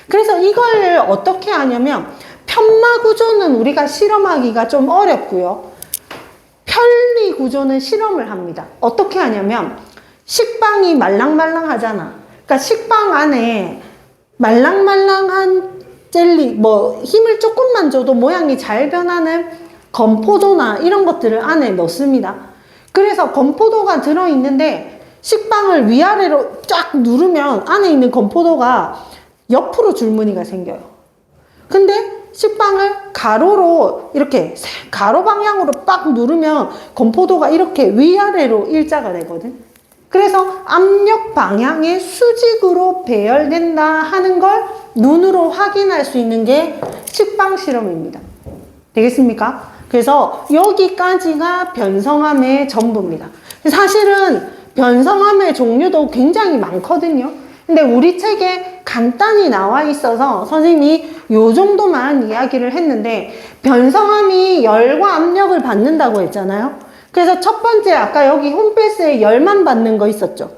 그래서 이걸 어떻게 하냐면 편마 구조는 우리가 실험하기가 좀 어렵고요. 편리 구조는 실험을 합니다. 어떻게 하냐면 식빵이 말랑말랑하잖아. 그러니까 식빵 안에 말랑말랑한 젤리, 뭐 힘을 조금만 줘도 모양이 잘 변하는 건포도나 이런 것들을 안에 넣습니다. 그래서 건포도가 들어있는데 식빵을 위아래로 쫙 누르면 안에 있는 건포도가 옆으로 줄무늬가 생겨요. 근데 식빵을 가로로 이렇게 가로 방향으로 빡 누르면 건포도가 이렇게 위아래로 일자가 되거든. 그래서 압력 방향의 수직으로 배열된다 하는 걸 눈으로 확인할 수 있는 게 식빵 실험입니다. 되겠습니까? 그래서 여기까지가 변성함의 전부입니다. 사실은 변성함의 종류도 굉장히 많거든요. 근데 우리 책에 간단히 나와 있어서 선생님이 요 정도만 이야기를 했는데, 변성함이 열과 압력을 받는다고 했잖아요. 그래서 첫 번째 아까 여기 홈페이스에 열만 받는 거 있었죠.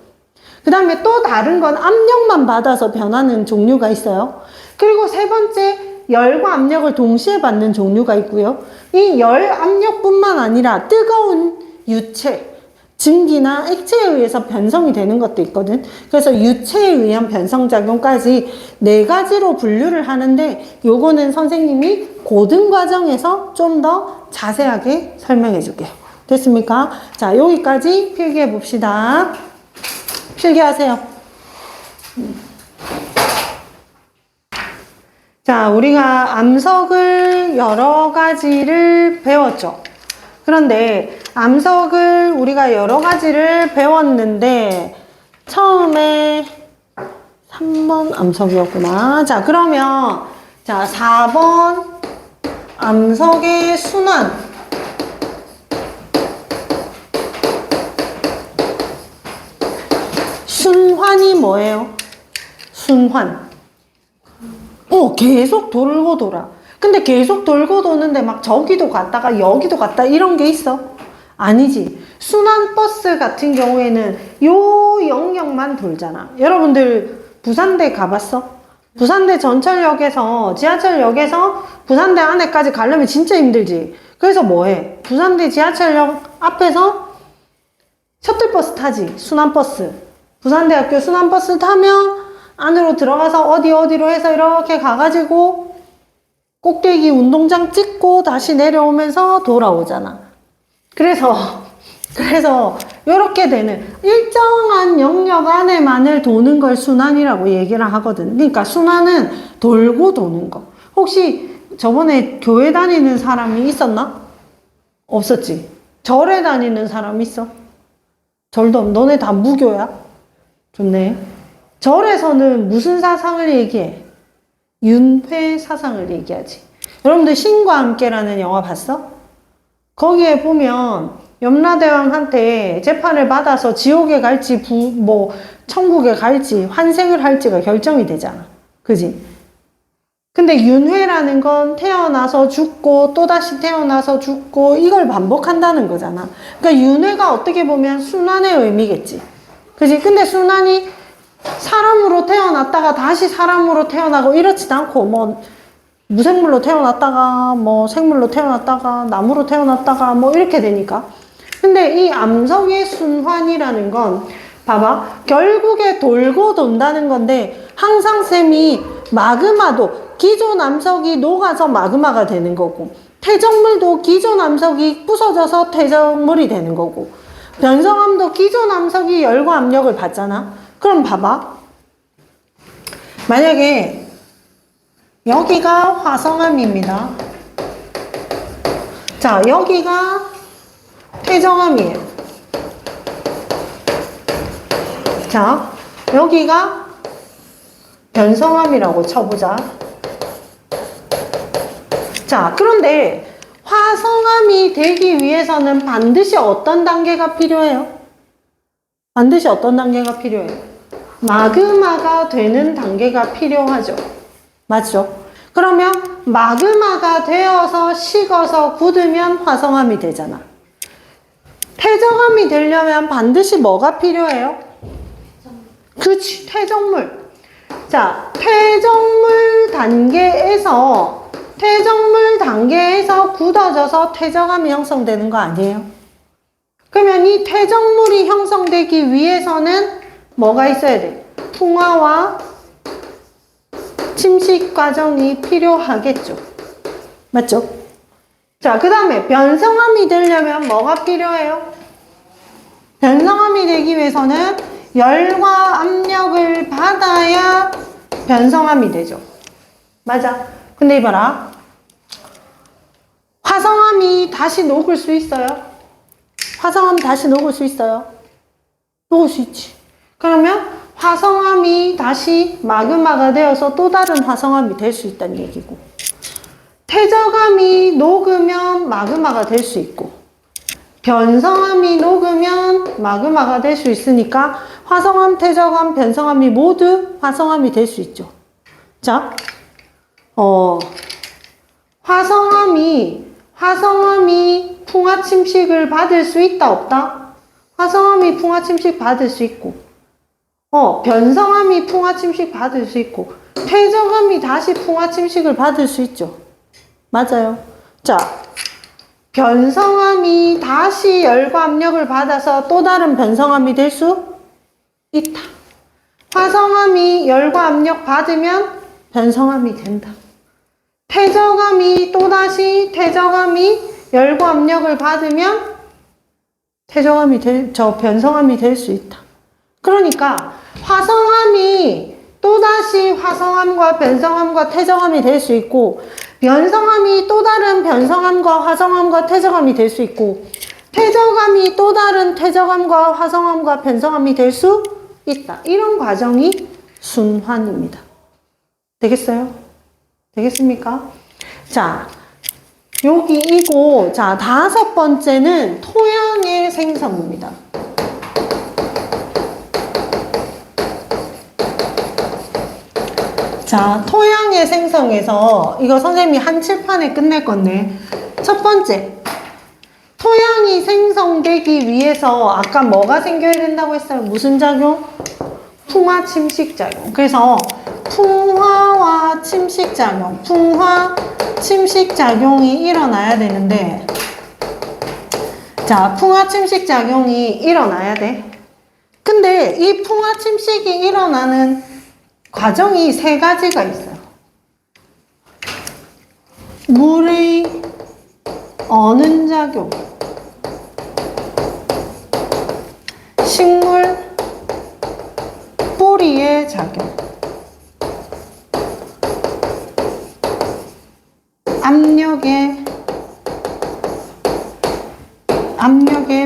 그 다음에 또 다른 건 압력만 받아서 변하는 종류가 있어요. 그리고 세 번째 열과 압력을 동시에 받는 종류가 있고요. 이 열 압력뿐만 아니라 뜨거운 유체, 증기나 액체에 의해서 변성이 되는 것도 있거든. 그래서 유체에 의한 변성작용까지 네 가지로 분류를 하는데, 요거는 선생님이 고등과정에서 좀 더 자세하게 설명해 줄게요. 됐습니까? 자, 여기까지 필기해 봅시다. 필기하세요. 자, 우리가 암석을 여러 가지를 배웠죠. 그런데 암석을 우리가 여러 가지를 배웠는데 처음에 3번 암석이었구나. 자, 그러면 자, 4번 암석의 순환. 순환이 뭐예요? 순환. 계속 돌고 돌아. 근데 계속 돌고 도는데 막 저기도 갔다가 여기도 갔다 이런 게 있어? 아니지. 순환버스 같은 경우에는 요 영역만 돌잖아. 여러분들 부산대 가봤어? 부산대 전철역에서 지하철역에서 부산대 안에까지 가려면 진짜 힘들지. 그래서 뭐해? 부산대 지하철역 앞에서 셔틀버스 타지. 순환버스. 부산대학교 순환버스 타면 안으로 들어가서 어디로 해서 이렇게 가가지고 꼭대기 운동장 찍고 다시 내려오면서 돌아오잖아. 그래서 이렇게 되는 일정한 영역 안에만을 도는 걸 순환이라고 얘기를 하거든. 그러니까 순환은 돌고 도는 거. 혹시 저번에 교회 다니는 사람이 있었나? 없었지. 절에 다니는 사람 있어? 절도 없. 너네 다 무교야? 좋네. 절에서는 무슨 사상을 얘기해? 윤회 사상을 얘기하지. 여러분들 신과 함께라는 영화 봤어? 거기에 보면 염라대왕한테 재판을 받아서 지옥에 갈지 천국에 갈지 환생을 할지가 결정이 되잖아. 그지? 근데 윤회라는 건 태어나서 죽고 또다시 태어나서 죽고 이걸 반복한다는 거잖아. 그러니까 윤회가 어떻게 보면 순환의 의미겠지. 그지? 근데 순환이 사람으로 태어났다가 다시 사람으로 태어나고 이렇지도 않고 무생물로 태어났다가 생물로 태어났다가 나무로 태어났다가 이렇게 되니까. 근데 이 암석의 순환이라는 건 봐봐, 결국에 돌고 돈다는 건데 항상 쌤이 마그마도 기존 암석이 녹아서 마그마가 되는 거고, 퇴적물도 기존 암석이 부서져서 퇴적물이 되는 거고, 변성함도 기존 암석이 열과 압력을 받잖아. 그럼 봐봐. 만약에 여기가 화성암입니다. 자, 여기가 퇴적암이에요. 자, 여기가 변성암이라고 쳐보자. 자, 그런데 화성암이 되기 위해서는 반드시 어떤 단계가 필요해요? 반드시 어떤 단계가 필요해요? 마그마가 되는 단계가 필요하죠. 맞죠? 그러면 마그마가 되어서 식어서 굳으면 화성암이 되잖아. 퇴적암이 되려면 반드시 뭐가 필요해요? 그렇지, 퇴적물. 자, 퇴적물 단계에서 굳어져서 퇴적암이 형성되는 거 아니에요? 그러면 이 퇴적물이 형성되기 위해서는 뭐가 있어야 돼? 풍화와 침식 과정이 필요하겠죠. 맞죠? 자, 그 다음에 변성암이 되려면 뭐가 필요해요? 변성암이 되기 위해서는 열과 압력을 받아야 변성암이 되죠. 맞아. 근데 이봐라. 화성암이 다시 녹을 수 있어요? 화성암 다시 녹을 수 있어요? 녹을 수 있지. 그러면 화성암이 다시 마그마가 되어서 또 다른 화성암이 될 수 있다는 얘기고, 퇴적암이 녹으면 마그마가 될 수 있고, 변성암이 녹으면 마그마가 될 수 있으니까 화성암, 퇴적암, 변성암이 모두 화성암이 될 수 있죠. 자, 화성암이 풍화 침식을 받을 수 있다, 없다? 화성암이 풍화 침식 받을 수 있고, 변성암이 풍화 침식 받을 수 있고, 퇴적암이 다시 풍화 침식을 받을 수 있죠. 맞아요. 자, 변성암이 다시 열과 압력을 받아서 또 다른 변성암이 될 수 있다. 화성암이 열과 압력 받으면 변성암이 된다. 퇴적암이 또다시 열과 압력을 받으면 변성암이 될 수 있다. 그러니까 화성암이 또다시 화성암과 변성암과 퇴적암이 될 수 있고, 변성암이 또 다른 변성암과 화성암과 퇴적암이 될 수 있고, 퇴적암이 또 다른 퇴적암과 화성암과 변성암이 될 수 있다. 이런 과정이 순환입니다. 되겠어요? 되겠습니까? 자, 여기 이거, 자, 5번째는 토양의 생성입니다. 자, 토양의 생성에서 이거 선생님이 한 칠판에 끝낼 건데, 첫 번째, 토양이 생성되기 위해서 아까 뭐가 생겨야 된다고 했어요? 무슨 작용? 풍화 침식 작용. 그래서 풍화 침식 작용이 일어나야 되는데, 자, 풍화 침식 작용이 일어나야 돼. 근데 이 풍화 침식이 일어나는 과정이 3가지가 있어요. 물의 어는 작용, 식물 뿌리의 작용, 압력의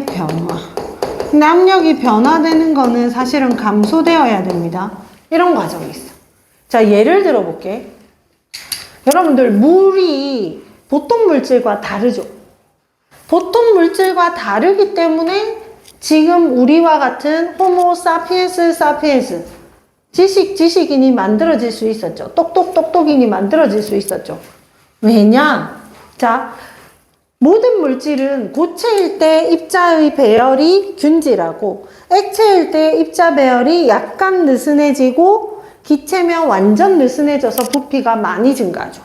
변화. 근데 압력이 변화되는 거는 사실은 감소되어야 됩니다. 이런 과정이 있어. 자, 예를 들어 볼게. 여러분들, 물이 보통 물질과 다르죠? 보통 물질과 다르기 때문에 지금 우리와 같은 호모 사피엔스 지식인이 만들어질 수 있었죠. 똑똑똑똑인이 만들어질 수 있었죠. 왜냐? 자, 모든 물질은 고체일 때 입자의 배열이 균질하고, 액체일 때 입자 배열이 약간 느슨해지고, 기체면 완전 느슨해져서 부피가 많이 증가하죠.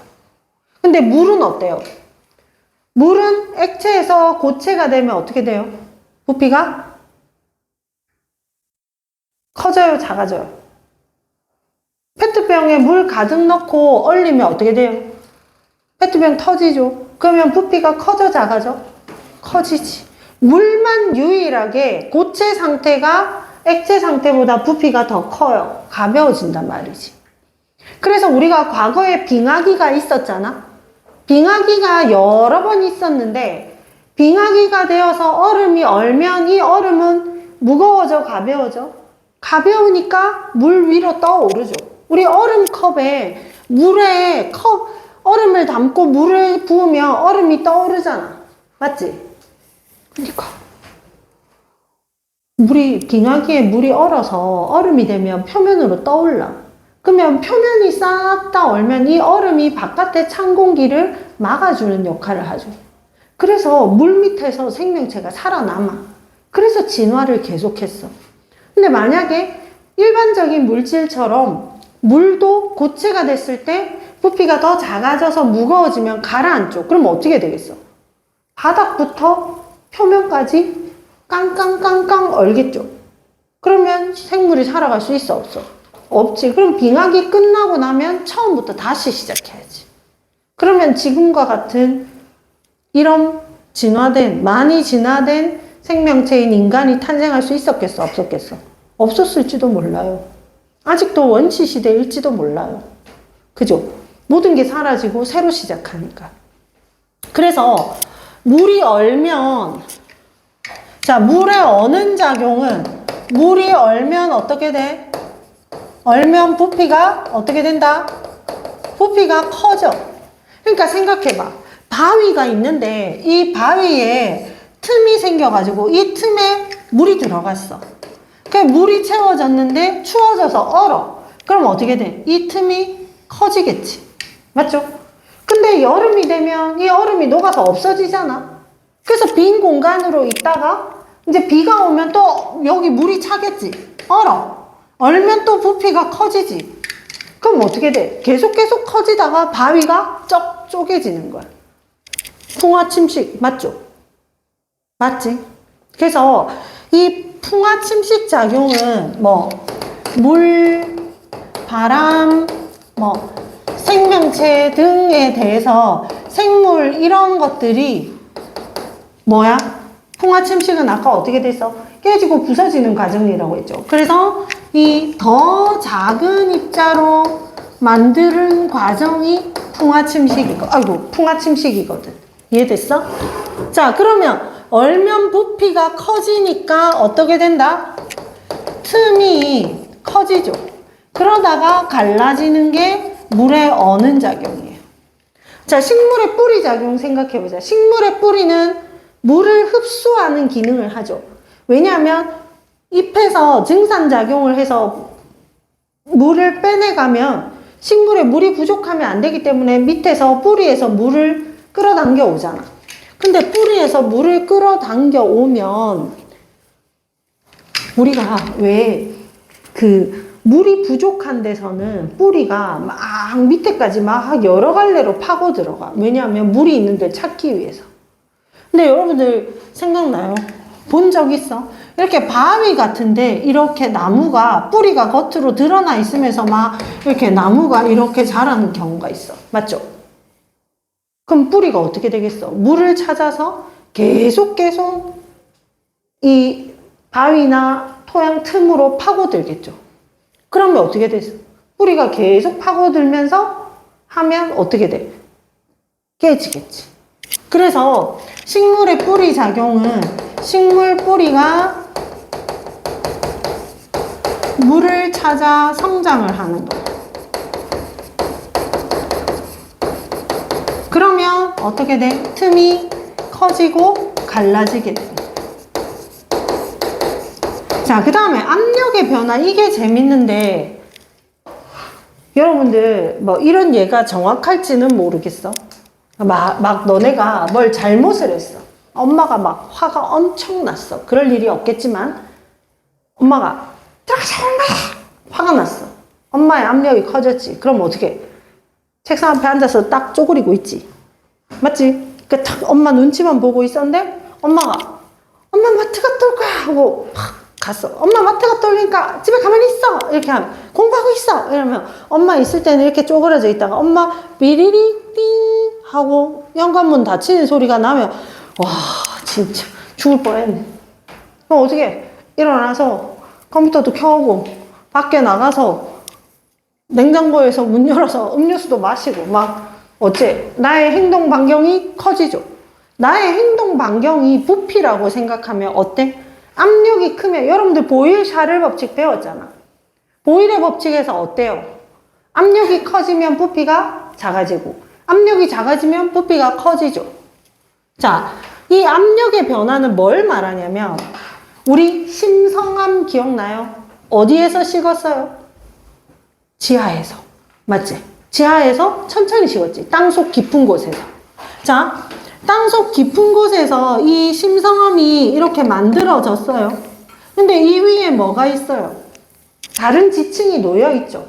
근데 물은 어때요? 물은 액체에서 고체가 되면 어떻게 돼요? 부피가 커져요, 작아져요? 페트병에 물 가득 넣고 얼리면 어떻게 돼요? 페트병 터지죠? 그러면 부피가 커져, 작아져? 커지지. 물만 유일하게 고체 상태가 액체 상태보다 부피가 더 커요. 가벼워진단 말이지. 그래서 우리가 과거에 빙하기가 있었잖아. 빙하기가 여러 번 있었는데, 빙하기가 되어서 얼음이 얼면 이 얼음은 무거워져, 가벼워져? 가벼우니까 물 위로 떠오르죠. 우리 얼음컵에 얼음을 담고 물을 부으면 얼음이 떠오르잖아. 맞지? 그러니까 빙하기에 물이 얼어서 얼음이 되면 표면으로 떠올라. 그러면 표면이 싹 다 얼면 이 얼음이 바깥에 찬 공기를 막아주는 역할을 하죠. 그래서 물 밑에서 생명체가 살아남아. 그래서 진화를 계속했어. 근데 만약에 일반적인 물질처럼 물도 고체가 됐을 때 부피가 더 작아져서 무거워지면 가라앉죠. 그럼 어떻게 되겠어? 바닥부터 표면까지 깡깡깡깡 얼겠죠. 그러면 생물이 살아갈 수 있어, 없어? 없지. 그럼 빙하기 끝나고 나면 처음부터 다시 시작해야지. 그러면 지금과 같은 이런 진화된, 많이 진화된 생명체인 인간이 탄생할 수 있었겠어, 없었겠어? 없었을지도 몰라요. 아직도 원시 시대일지도 몰라요. 그죠? 모든 게 사라지고 새로 시작하니까. 그래서 물이 얼면, 자, 물에 어는 작용은 물이 얼면 어떻게 돼? 얼면 부피가 어떻게 된다? 부피가 커져. 그러니까 생각해봐. 바위가 있는데 이 바위에 틈이 생겨가지고 이 틈에 물이 들어갔어. 그러니까 물이 채워졌는데 추워져서 얼어. 그럼 어떻게 돼? 이 틈이 커지겠지. 맞죠? 근데 여름이 되면 이 얼음이 녹아서 없어지잖아. 그래서 빈 공간으로 있다가 이제 비가 오면 또 여기 물이 차겠지. 얼어. 얼면 또 부피가 커지지. 그럼 어떻게 돼? 계속 커지다가 바위가 쪼개지는 거야. 풍화침식 맞죠? 맞지? 그래서 이 풍화침식 작용은 뭐 물, 바람, 뭐 생명체 등에 대해서 생물 이런 것들이 뭐야? 풍화침식은 아까 어떻게 됐어? 깨지고 부서지는 과정이라고 했죠. 그래서 이 더 작은 입자로 만드는 과정이 풍화침식이거든. 이해됐어? 자, 그러면 얼면 부피가 커지니까 어떻게 된다? 틈이 커지죠. 그러다가 갈라지는 게 물에 어는 작용이에요. 자, 식물의 뿌리 작용 생각해보자. 식물의 뿌리는 물을 흡수하는 기능을 하죠. 왜냐하면 잎에서 증산작용을 해서 물을 빼내가면 식물에 물이 부족하면 안 되기 때문에 밑에서 뿌리에서 물을 끌어당겨 오잖아. 근데 뿌리에서 물을 끌어당겨 오면 우리가 왜 물이 부족한 데서는 뿌리가 막 밑에까지 막 여러 갈래로 파고 들어가. 왜냐하면 물이 있는 데 찾기 위해서. 근데 여러분들 생각나요? 본 적 있어? 이렇게 바위 같은데 이렇게 나무가 뿌리가 겉으로 드러나 있으면서 막 이렇게 나무가 이렇게 자라는 경우가 있어. 맞죠? 그럼 뿌리가 어떻게 되겠어? 물을 찾아서 계속 이 바위나 토양 틈으로 파고들겠죠. 그러면 어떻게 되겠어? 뿌리가 계속 파고들면서 하면 어떻게 돼? 깨지겠지. 그래서 식물의 뿌리 작용은 식물 뿌리가 물을 찾아 성장을 하는 거예요. 그러면 어떻게 돼? 틈이 커지고 갈라지게 돼. 자, 그 다음에 압력의 변화. 이게 재밌는데 여러분들 뭐 이런 예가 정확할지는 모르겠어. 막 너네가 뭘 잘못을 했어. 엄마가 막 화가 엄청 났어. 그럴 일이 없겠지만 엄마가 들어가자 엄마! 화가 났어. 엄마의 압력이 커졌지. 그럼 어떻게? 책상 앞에 앉아서 딱 쪼그리고 있지. 맞지? 그 딱 엄마 눈치만 보고 있었는데 엄마가 엄마 마트 갔다 올 거야 하고 팍 갔어. 엄마 마트 갔다 오니까 집에 가만히 있어. 이렇게 하면 공부하고 있어. 이러면 엄마 있을 때는 이렇게 쪼그려져 있다가 엄마 비리리 띵 하고 현관문 닫히는 소리가 나면 와 진짜 죽을 뻔했네. 그럼 어떻게? 일어나서 컴퓨터도 켜고 밖에 나가서 냉장고에서 문 열어서 음료수도 마시고 막 어째? 나의 행동 반경이 커지죠. 나의 행동 반경이 부피라고 생각하면 어때? 압력이 크면 여러분들 보일-샤를 법칙 배웠잖아. 보일의 법칙에서 어때요? 압력이 커지면 부피가 작아지고 압력이 작아지면 부피가 커지죠. 자, 이 압력의 변화는 뭘 말하냐면 우리 심성암 기억나요? 어디에서 식었어요? 지하에서. 맞지? 지하에서 천천히 식었지. 땅속 깊은 곳에서. 자, 땅속 깊은 곳에서 이 심성암이 이렇게 만들어졌어요. 근데 이 위에 뭐가 있어요? 다른 지층이 놓여 있죠.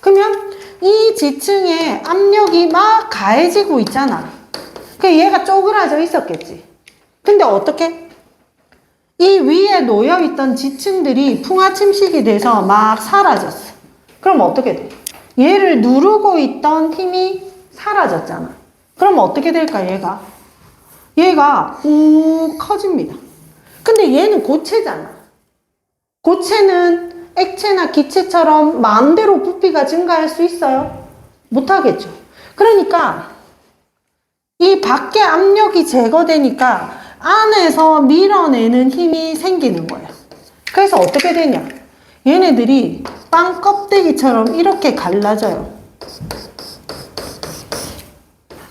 그러면 이 지층에 압력이 막 가해지고 있잖아. 그 얘가 쪼그라져 있었겠지. 근데 어떻게? 이 위에 놓여 있던 지층들이 풍화 침식이 돼서 막 사라졌어. 그럼 어떻게 돼? 얘를 누르고 있던 힘이 사라졌잖아. 그럼 어떻게 될까, 얘가? 얘가 욱 커집니다. 근데 얘는 고체잖아. 고체는 액체나 기체처럼 마음대로 부피가 증가할 수 있어요? 못하겠죠. 그러니까 이 밖에 압력이 제거되니까 안에서 밀어내는 힘이 생기는 거예요. 그래서 어떻게 되냐? 얘네들이 빵 껍데기처럼 이렇게 갈라져요.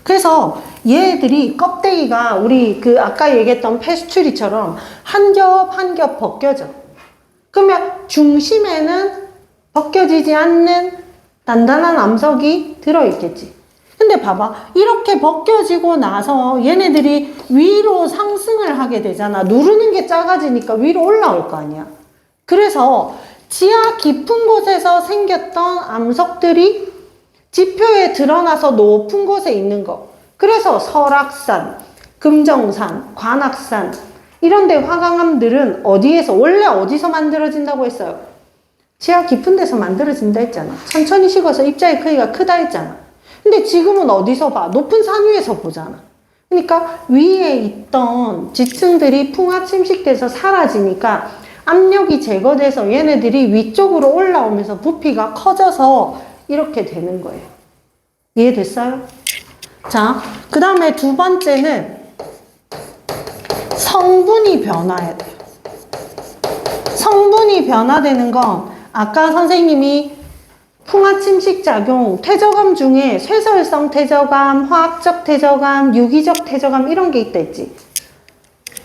그래서 얘들이 껍데기가 우리 그 아까 얘기했던 페스츄리처럼 한 겹 한 겹 벗겨져. 그러면 중심에는 벗겨지지 않는 단단한 암석이 들어있겠지. 근데 봐봐. 이렇게 벗겨지고 나서 얘네들이 위로 상승을 하게 되잖아. 누르는 게 작아지니까 위로 올라올 거 아니야. 그래서 지하 깊은 곳에서 생겼던 암석들이 지표에 드러나서 높은 곳에 있는 거. 그래서 설악산, 금정산, 관악산 이런 데 화강암들은 어디에서 원래 어디서 만들어진다고 했어요? 지하 깊은 데서 만들어진다 했잖아. 천천히 식어서 입자의 크기가 크다 했잖아. 근데 지금은 어디서 봐? 높은 산 위에서 보잖아. 그러니까 위에 있던 지층들이 풍화 침식돼서 사라지니까 압력이 제거돼서 얘네들이 위쪽으로 올라오면서 부피가 커져서 이렇게 되는 거예요. 이해됐어요? 자, 그 다음에 두 번째는 성분이 변화해야 돼요. 성분이 변화되는 건 아까 선생님이 풍화 침식 작용, 퇴적암 중에 쇠설성 퇴적암, 화학적 퇴적암, 유기적 퇴적암 이런 게 있다 했지.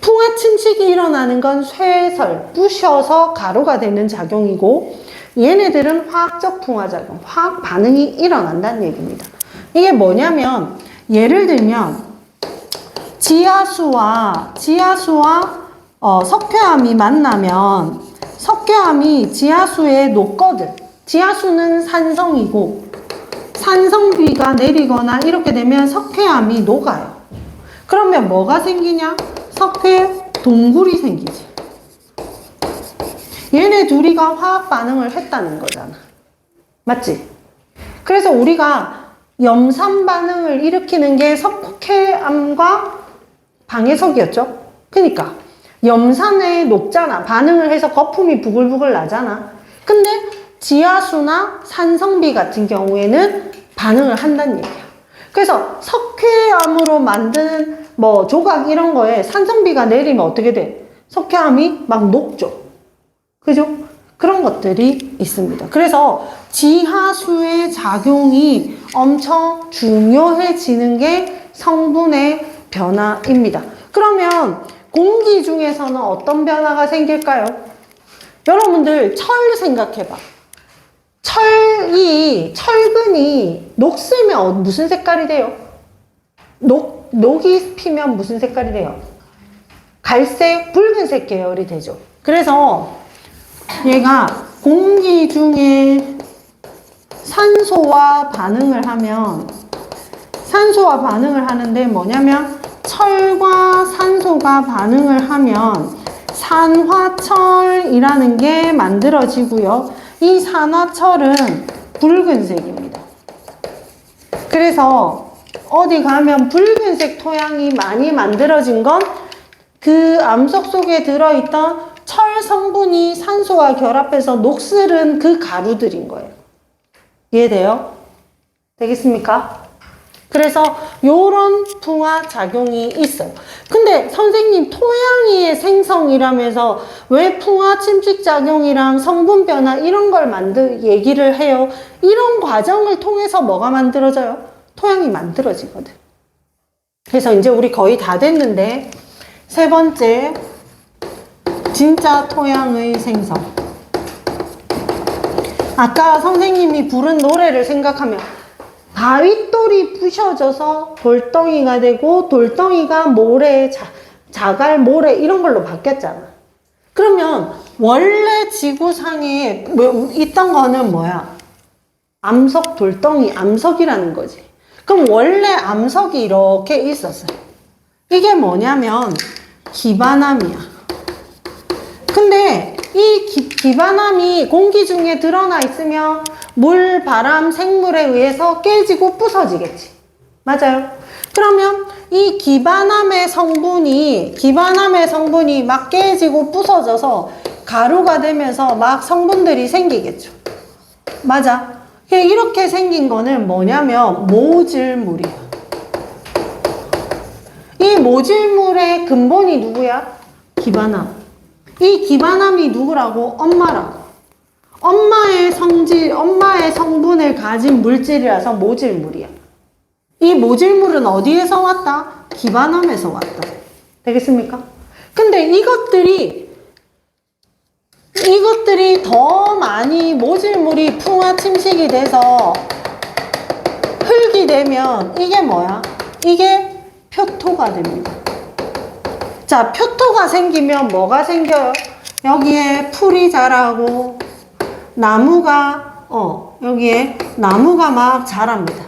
풍화 침식이 일어나는 건 쇠설, 부셔서 가루가 되는 작용이고 얘네들은 화학적 풍화작용, 화학 반응이 일어난다는 얘기입니다. 이게 뭐냐면 예를 들면 지하수와 석회암이 만나면 석회암이 지하수에 녹거든. 지하수는 산성이고 산성비가 내리거나 이렇게 되면 석회암이 녹아요. 그러면 뭐가 생기냐? 석회 동굴이 생기지. 얘네 둘이가 화학 반응을 했다는 거잖아. 맞지? 그래서 우리가 염산 반응을 일으키는 게 석회암과 방해석이었죠? 그러니까 염산에 녹잖아. 반응을 해서 거품이 부글부글 나잖아. 근데 지하수나 산성비 같은 경우에는 반응을 한다는 얘기야. 그래서 석회암으로 만드는 뭐 조각 이런 거에 산성비가 내리면 어떻게 돼? 석회암이 막 녹죠. 그죠? 그런 것들이 있습니다. 그래서 지하수의 작용이 엄청 중요해지는 게 성분의 변화입니다. 그러면 공기 중에서는 어떤 변화가 생길까요? 여러분들 철 생각해봐. 철근이 녹슬면 무슨 색깔이 돼요? 녹이 피면 무슨 색깔이 돼요? 갈색, 붉은색 계열이 되죠. 그래서 얘가 공기 중에 산소와 반응을 하는데 뭐냐면 철과 산소가 반응을 하면 산화철이라는 게 만들어지고요. 이 산화철은 붉은색입니다. 그래서 어디 가면 붉은색 토양이 많이 만들어진 건 그 암석 속에 들어있던 철 성분이 산소와 결합해서 녹슬은 그 가루들인 거예요. 이해돼요? 되겠습니까? 그래서 요런 풍화 작용이 있어요. 근데 선생님 토양의 생성이라면서 왜 풍화 침식 작용이랑 성분 변화 이런 걸 얘기를 해요? 이런 과정을 통해서 뭐가 만들어져요? 토양이 만들어지거든. 그래서 이제 우리 거의 다 됐는데 세 번째, 진짜 토양의 생성. 아까 선생님이 부른 노래를 생각하면 바윗돌이 부셔져서 돌덩이가 되고 돌덩이가 모래, 자갈, 모래 이런 걸로 바뀌었잖아. 그러면 원래 지구상에 있던 거는 뭐야? 암석, 돌덩이, 암석이라는 거지. 그럼 원래 암석이 이렇게 있었어요. 이게 뭐냐면 기반암이야. 근데 이 기반암이 공기 중에 드러나 있으면 물, 바람, 생물에 의해서 깨지고 부서지겠지. 맞아요. 그러면 이 기반암의 성분이 막 깨지고 부서져서 가루가 되면서 막 성분들이 생기겠죠. 맞아. 이렇게 생긴 거는 뭐냐면 모질물이야. 이 모질물의 근본이 누구야? 기반암. 이 기반암이 누구라고? 엄마라고. 엄마의 성질, 엄마의 성분을 가진 물질이라서 모질물이야. 이 모질물은 어디에서 왔다? 기반암에서 왔다. 되겠습니까? 근데 이것들이 더 많이 모질물이 풍화 침식이 돼서 흙이 되면 이게 뭐야? 이게 표토가 됩니다. 자, 표토가 생기면 뭐가 생겨요? 여기에 풀이 자라고 나무가 여기에 나무가 막 자랍니다.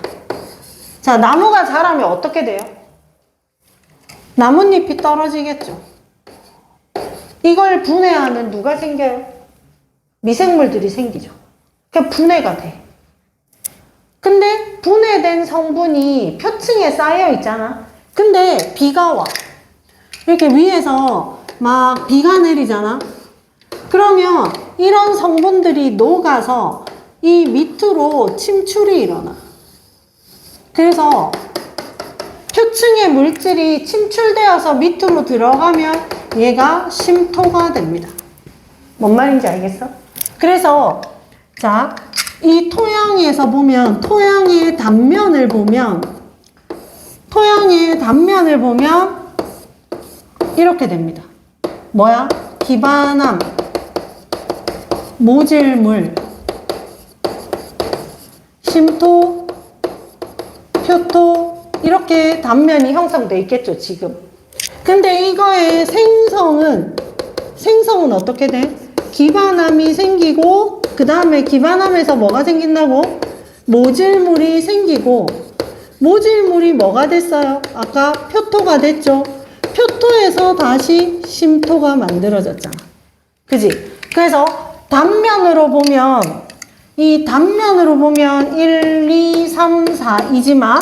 자, 나무가 자라면 어떻게 돼요? 나뭇잎이 떨어지겠죠. 이걸 분해하는 누가 생겨요? 미생물들이 생기죠. 그러니까 분해가 돼. 근데 분해된 성분이 표층에 쌓여 있잖아. 근데 비가 와. 이렇게 위에서 막 비가 내리잖아. 그러면 이런 성분들이 녹아서 이 밑으로 침출이 일어나. 그래서 표층의 물질이 침출되어서 밑으로 들어가면 얘가 심토가 됩니다. 뭔 말인지 알겠어? 그래서 자, 이 토양에서 보면 토양의 단면을 보면 이렇게 됩니다. 뭐야? 기반암, 모질물, 심토, 표토 이렇게 단면이 형성돼 있겠죠, 지금. 근데 이거의 생성은 어떻게 돼? 기반암이 생기고 그 다음에 기반암에서 뭐가 생긴다고? 모질물이 생기고 모질물이 뭐가 됐어요? 아까 표토가 됐죠? 표토에서 다시 심토가 만들어졌잖아. 그지? 그래서 단면으로 보면 1, 2, 3, 4이지만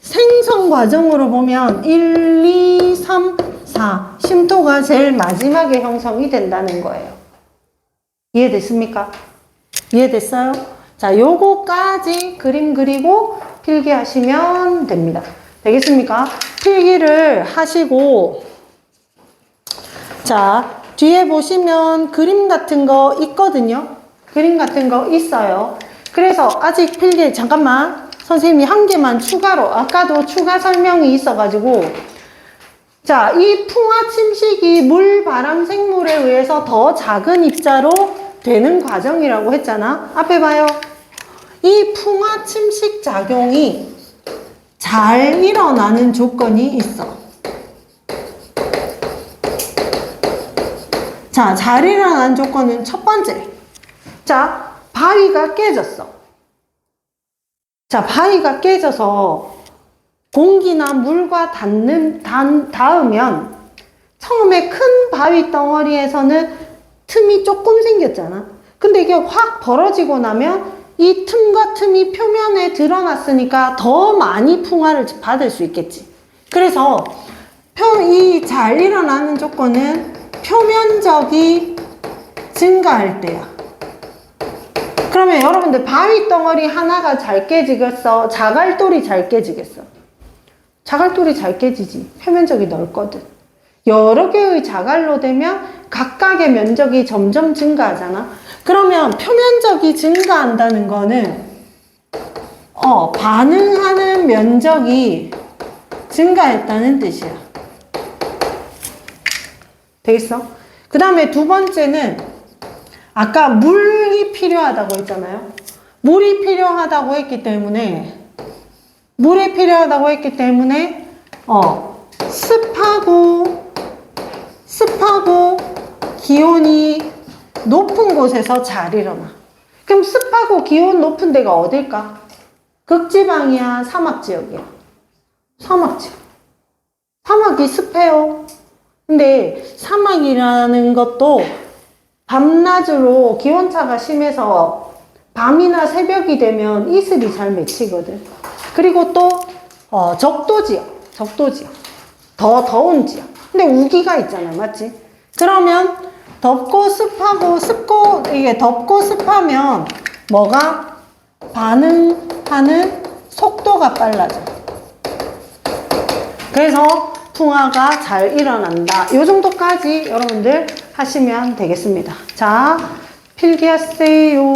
생성 과정으로 보면 1, 2, 3, 4 심토가 제일 마지막에 형성이 된다는 거예요. 이해됐습니까? 이해됐어요? 자, 요거까지 그림 그리고 필기하시면 됩니다. 되겠습니까? 필기를 하시고 자, 뒤에 보시면 그림 같은 거 있거든요. 그림 같은 거 있어요. 그래서 아직 필기 잠깐만 선생님이 한 개만 추가로 아까도 추가 설명이 있어가지고 자, 이 풍화 침식이 물, 바람, 생물에 의해서 더 작은 입자로 되는 과정이라고 했잖아. 앞에 봐요. 이 풍화 침식 작용이 잘 일어나는 조건이 있어. 자, 잘 일어나는 조건은 첫 번째. 자, 바위가 깨졌어. 자, 바위가 깨져서 공기나 물과 닿으면 처음에 큰 바위 덩어리에서는 틈이 조금 생겼잖아. 근데 이게 확 벌어지고 나면 이 틈과 틈이 표면에 드러났으니까 더 많이 풍화를 받을 수 있겠지. 그래서 이 잘 일어나는 조건은 표면적이 증가할 때야. 그러면 여러분들 바위 덩어리 하나가 잘 깨지겠어? 자갈돌이 잘 깨지겠어? 자갈돌이 잘 깨지지. 표면적이 넓거든. 여러 개의 자갈로 되면 각각의 면적이 점점 증가하잖아. 그러면 표면적이 증가한다는 거는 반응하는 면적이 증가했다는 뜻이야. 되겠어? 그 다음에 두 번째는 아까 물이 물이 필요하다고 했잖아요. 물이 필요하다고 했기 때문에 습하고 기온이 높은 곳에서 잘 일어나. 그럼 습하고 기온 높은 데가 어딜까? 극지방이야, 사막지역이야? 사막지역. 사막이 습해요. 근데 사막이라는 것도 밤낮으로 기온차가 심해서 밤이나 새벽이 되면 이슬이 잘 맺히거든. 그리고 또 적도지역. 더 더운 지역. 근데 우기가 있잖아, 맞지? 그러면 덥고 습하고 이게 덥고 습하면 뭐가 반응하는 속도가 빨라져. 그래서 풍화가 잘 일어난다. 이 정도까지 여러분들 하시면 되겠습니다. 자, 필기하세요.